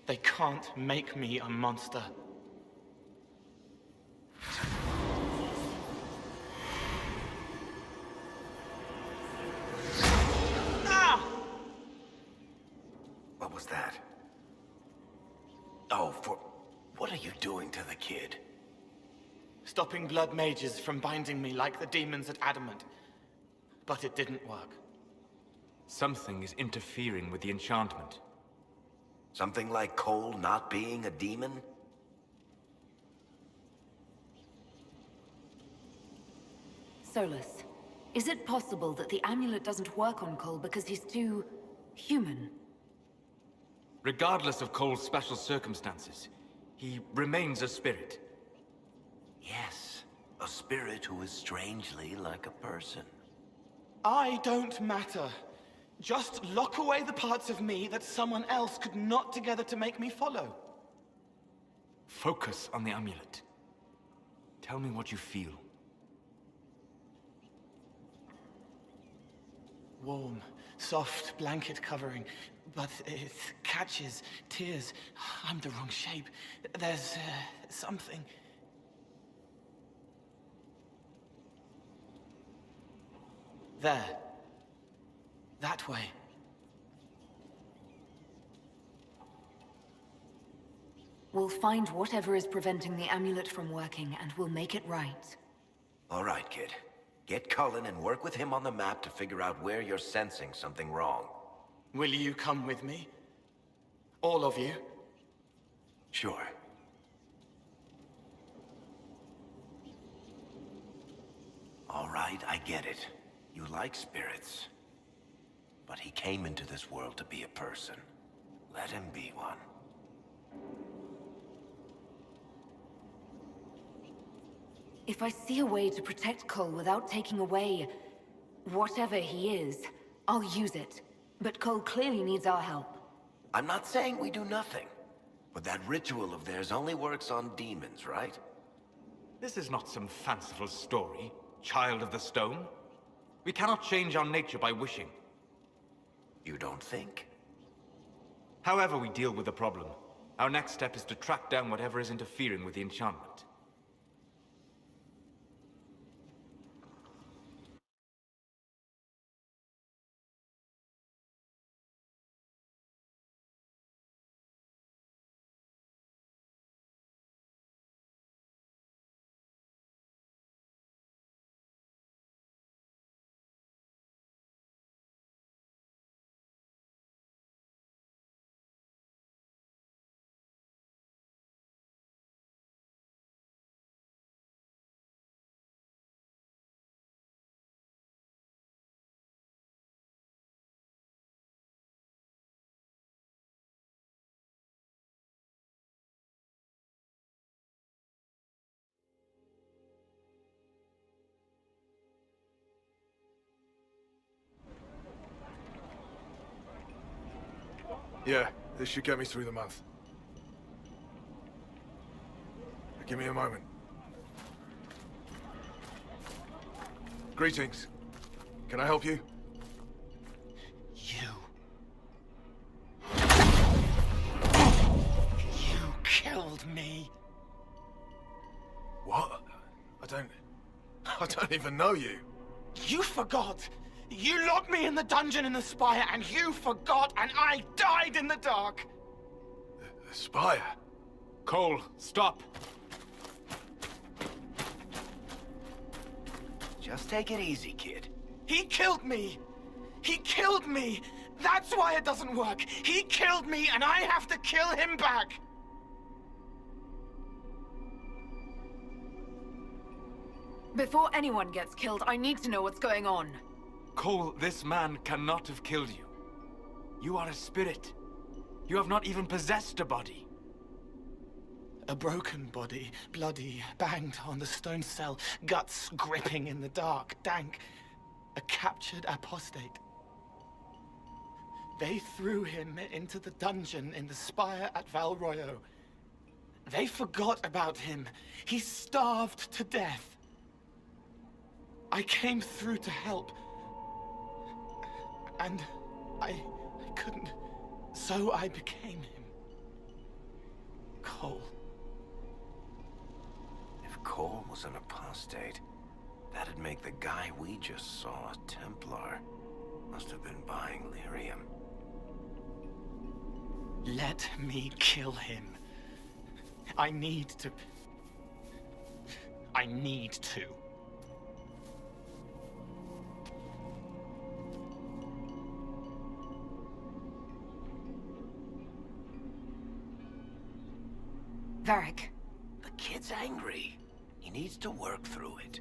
They can't make me a monster. What was that? Oh, what What are you doing to the kid? Stopping blood mages from binding me like the demons at Adamant. But it didn't work. Something is interfering with the enchantment. Something like Cole not being a demon? Solus, is it possible that the amulet doesn't work on Cole because he's too... human? Regardless of Cole's special circumstances, he remains a spirit. Yes, a spirit who is strangely like a person. I don't matter. Just lock away the parts of me that someone else could knot together to make me follow. Focus on the amulet. Tell me what you feel. Warm, soft blanket covering, but it catches tears. I'm the wrong shape. There's something. There. That way. We'll find whatever is preventing the amulet from working, and we'll make it right. All right, kid. Get Cullen and work with him on the map to figure out where you're sensing something wrong. Will you come with me? All of you? Sure. All right, I get it. You like spirits. But he came into this world to be a person. Let him be one. If I see a way to protect Cole without taking away... whatever he is, I'll use it. But Cole clearly needs our help. I'm not saying we do nothing. But that ritual of theirs only works on demons, right? This is not some fanciful story, child of the stone. We cannot change our nature by wishing. You don't think? However we deal with the problem, our next step is to track down whatever is interfering with the enchantment. Yeah, this should get me through the month. Give me a moment. Greetings. Can I help you? You killed me. What? I don't even know you. You forgot. You locked me in the dungeon in the Spire, and you forgot, and I died in the dark. The Spire? Cole, stop. Just take it easy, kid. He killed me. He killed me. That's why it doesn't work. He killed me, and I have to kill him back. Before anyone gets killed, I need to know what's going on. Cole, this man cannot have killed you. You are a spirit. You have not even possessed a body. A broken body, bloody, banged on the stone cell, guts gripping in the dark, dank. A captured apostate. They threw him into the dungeon in the Spire at Val Royo. They forgot about him. He starved to death. I came through to help. And I couldn't. So I became him. Cole. If Cole was an apostate, that'd make the guy we just saw a Templar. Must have been buying lyrium. Let me kill him. I need to. I need to. Varric. The kid's angry. He needs to work through it.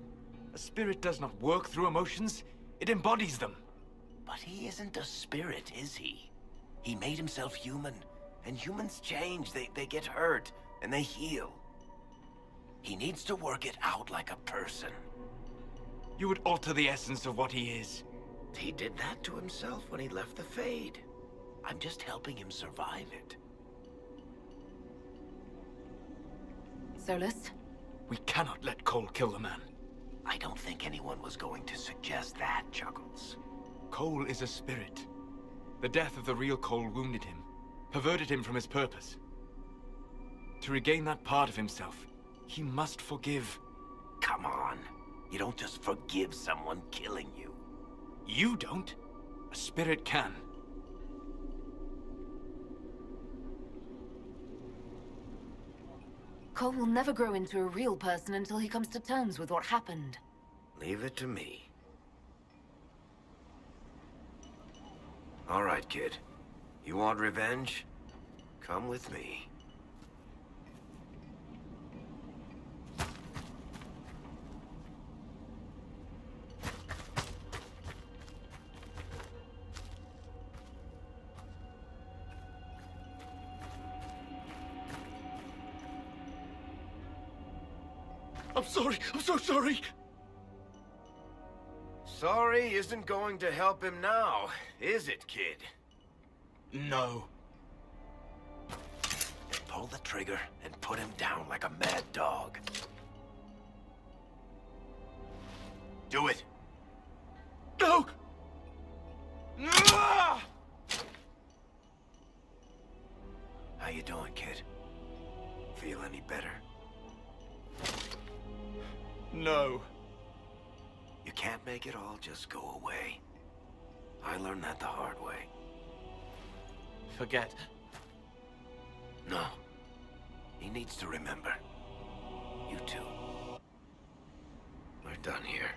A spirit does not work through emotions, it embodies them. But he isn't a spirit, is he? He made himself human, and humans change. They get hurt, and they heal. He needs to work it out like a person. You would alter the essence of what he is. He did that to himself when he left the Fade. I'm just helping him survive it. Solus? We cannot let Cole kill the man. I don't think anyone was going to suggest that, Chuckles. Cole is a spirit. The death of the real Cole wounded him, perverted him from his purpose. To regain that part of himself, he must forgive. Come on. You don't just forgive someone killing you. You don't. A spirit can. Cole will never grow into a real person until he comes to terms with what happened. Leave it to me. All right, kid. You want revenge? Come with me. I'm sorry. I'm so sorry. Sorry isn't going to help him now, is it, kid? No. Pull the trigger and put him down like a mad dog. Do it. No! How you doing, kid? Feel any better? No. You can't make it all just go away. I learned that the hard way. Forget. No. He needs to remember. You too. We're done here.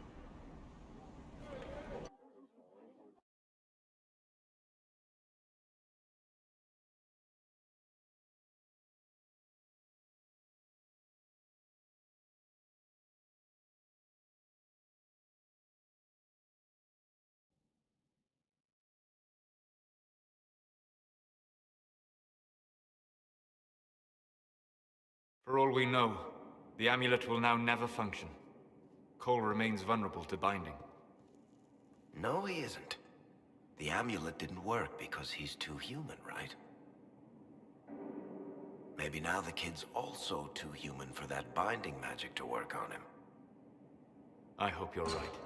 For all we know, the amulet will now never function. Cole remains vulnerable to binding. No, he isn't. The amulet didn't work because he's too human, right? Maybe now the kid's also too human for that binding magic to work on him. I hope you're right.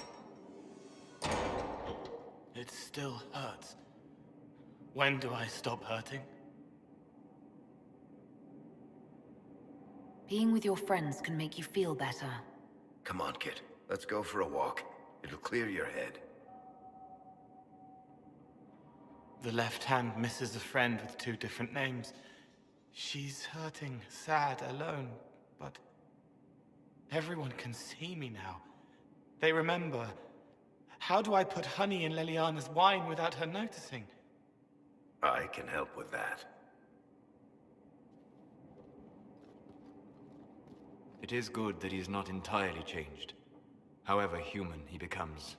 It still hurts. When do I stop hurting? Being with your friends can make you feel better. Come on, kid. Let's go for a walk. It'll clear your head. The left hand misses a friend with 2 different names. She's hurting, sad, alone, but everyone can see me now. They remember. How do I put honey in Leliana's wine without her noticing? I can help with that. It is good that he's not entirely changed, however human he becomes.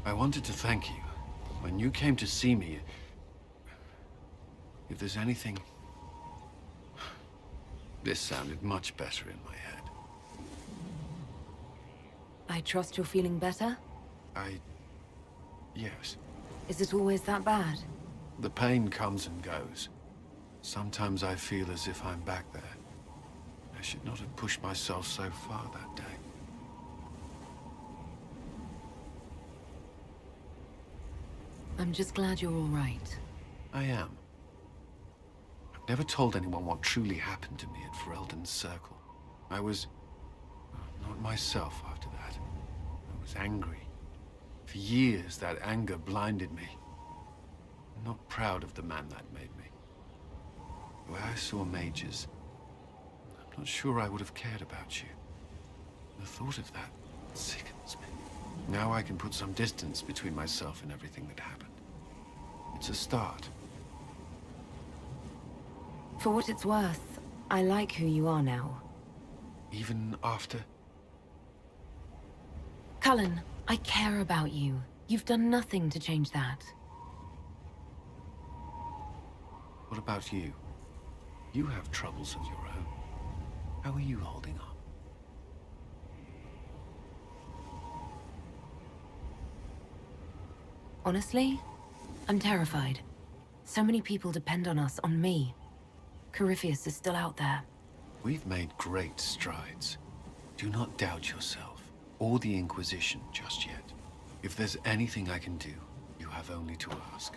I wanted to thank you. When you came to see me, if there's anything This sounded much better in my head. I trust you're feeling better? Yes. Is it always that bad? The pain comes and goes. Sometimes I feel as if I'm back there. I should not have pushed myself so far that day. I'm just glad you're all right. I am. I've never told anyone what truly happened to me at Ferelden's Circle. I was not myself after that. I was angry. For years, that anger blinded me. I'm not proud of the man that made me. The way I saw mages, I'm not sure I would have cared about you. The thought of that sickens me. Now I can put some distance between myself and everything that happened. It's a start. For what it's worth, I like who you are now. Even after? Cullen, I care about you. You've done nothing to change that. What about you? You have troubles of your own. How are you holding on? Honestly, I'm terrified. So many people depend on us, on me. Corypheus is still out there. We've made great strides. Do not doubt yourself, or the Inquisition just yet. If there's anything I can do, you have only to ask.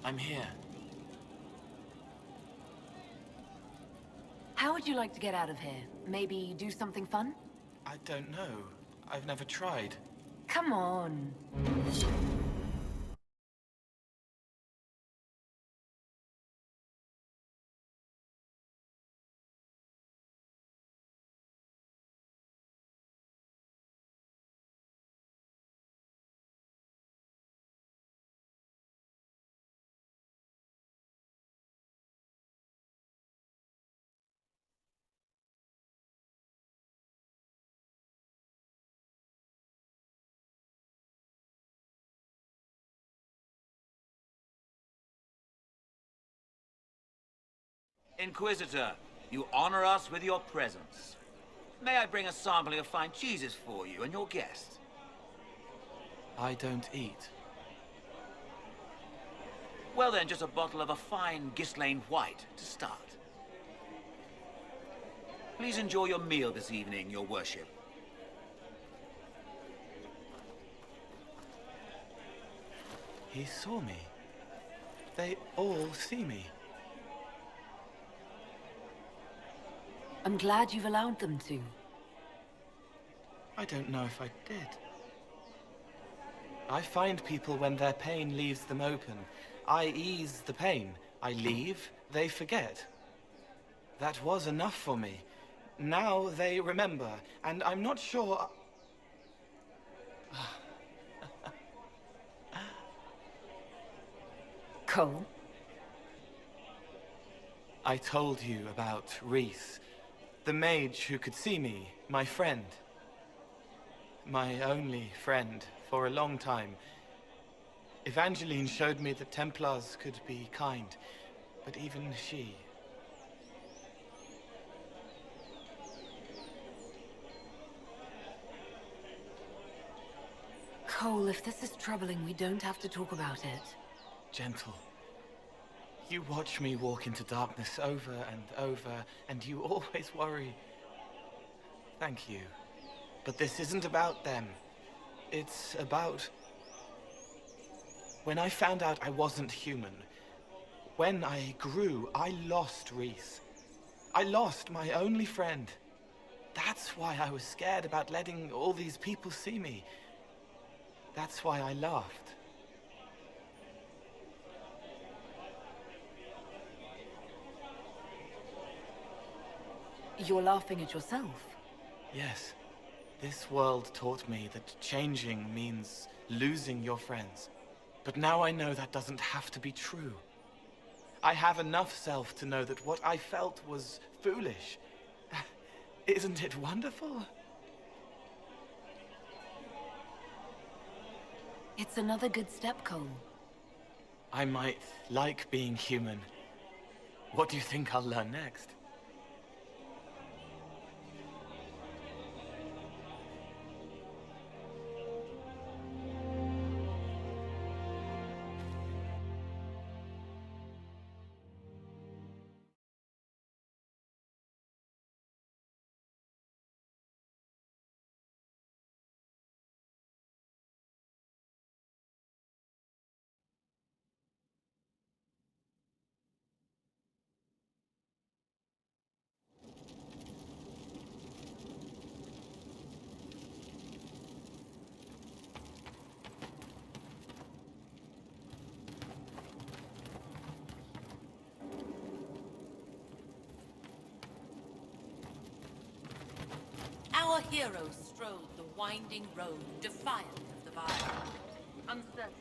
I'm here. How would you like to get out of here? Maybe do something fun? I don't know. I've never tried. Come on. Inquisitor, you honor us with your presence. May I bring a sampling of fine cheeses for you and your guest? I don't eat. Well then, just a bottle of a fine Gislaine White to start. Please enjoy your meal this evening, your worship. He saw me. They all see me. I'm glad you've allowed them to. I don't know if I did. I find people when their pain leaves them open. I ease the pain. I leave, they forget. That was enough for me. Now they remember, and I'm not sure... Cole? I told you about Reese. The mage who could see me, my friend. My only friend for a long time. Evangeline showed me that Templars could be kind, but even she... Cole, if this is troubling, we don't have to talk about it. Gentle. You watch me walk into darkness over and over, and you always worry. Thank you. But this isn't about them. It's about... When I found out I wasn't human, when I grew, I lost Reese. I lost my only friend. That's why I was scared about letting all these people see me. That's why I laughed. You're laughing at yourself. Yes. This world taught me that changing means losing your friends. But now I know that doesn't have to be true. I have enough self to know that what I felt was foolish. Isn't it wonderful? It's another good step, Cole. I might like being human. What do you think I'll learn next? Our heroes strode the winding road, defiant of the Vile. Uncertain.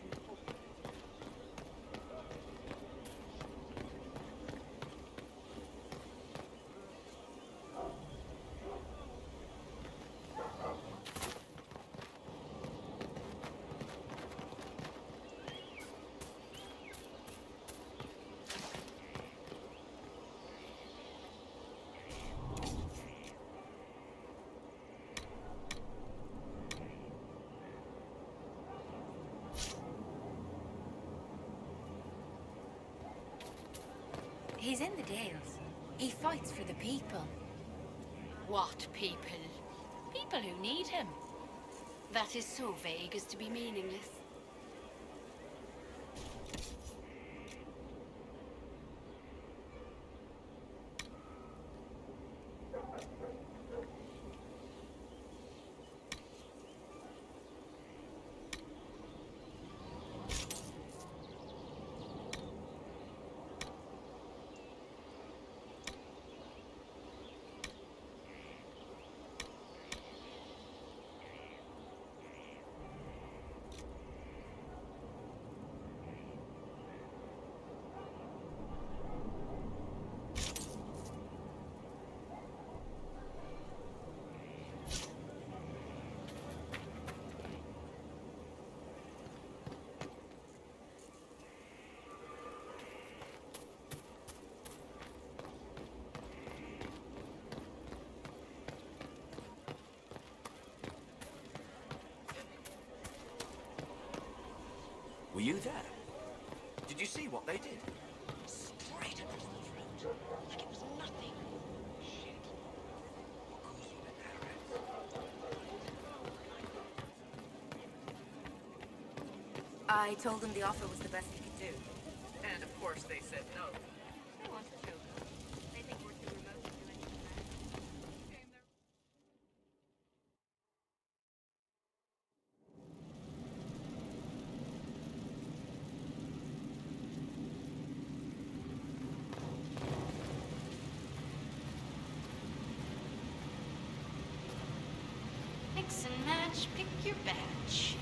He's in the Dales. He fights for the people. What people? People who need him. That is so vague as to be meaningless. Were you there? Did you see what they did? Straight across the throat, like it was nothing. Shit. What caused all the arrests? I told them the offer was the best he could do. And of course they said no. They want to choke us. They think we're too remote to do anything bad. Mix and match, pick your batch.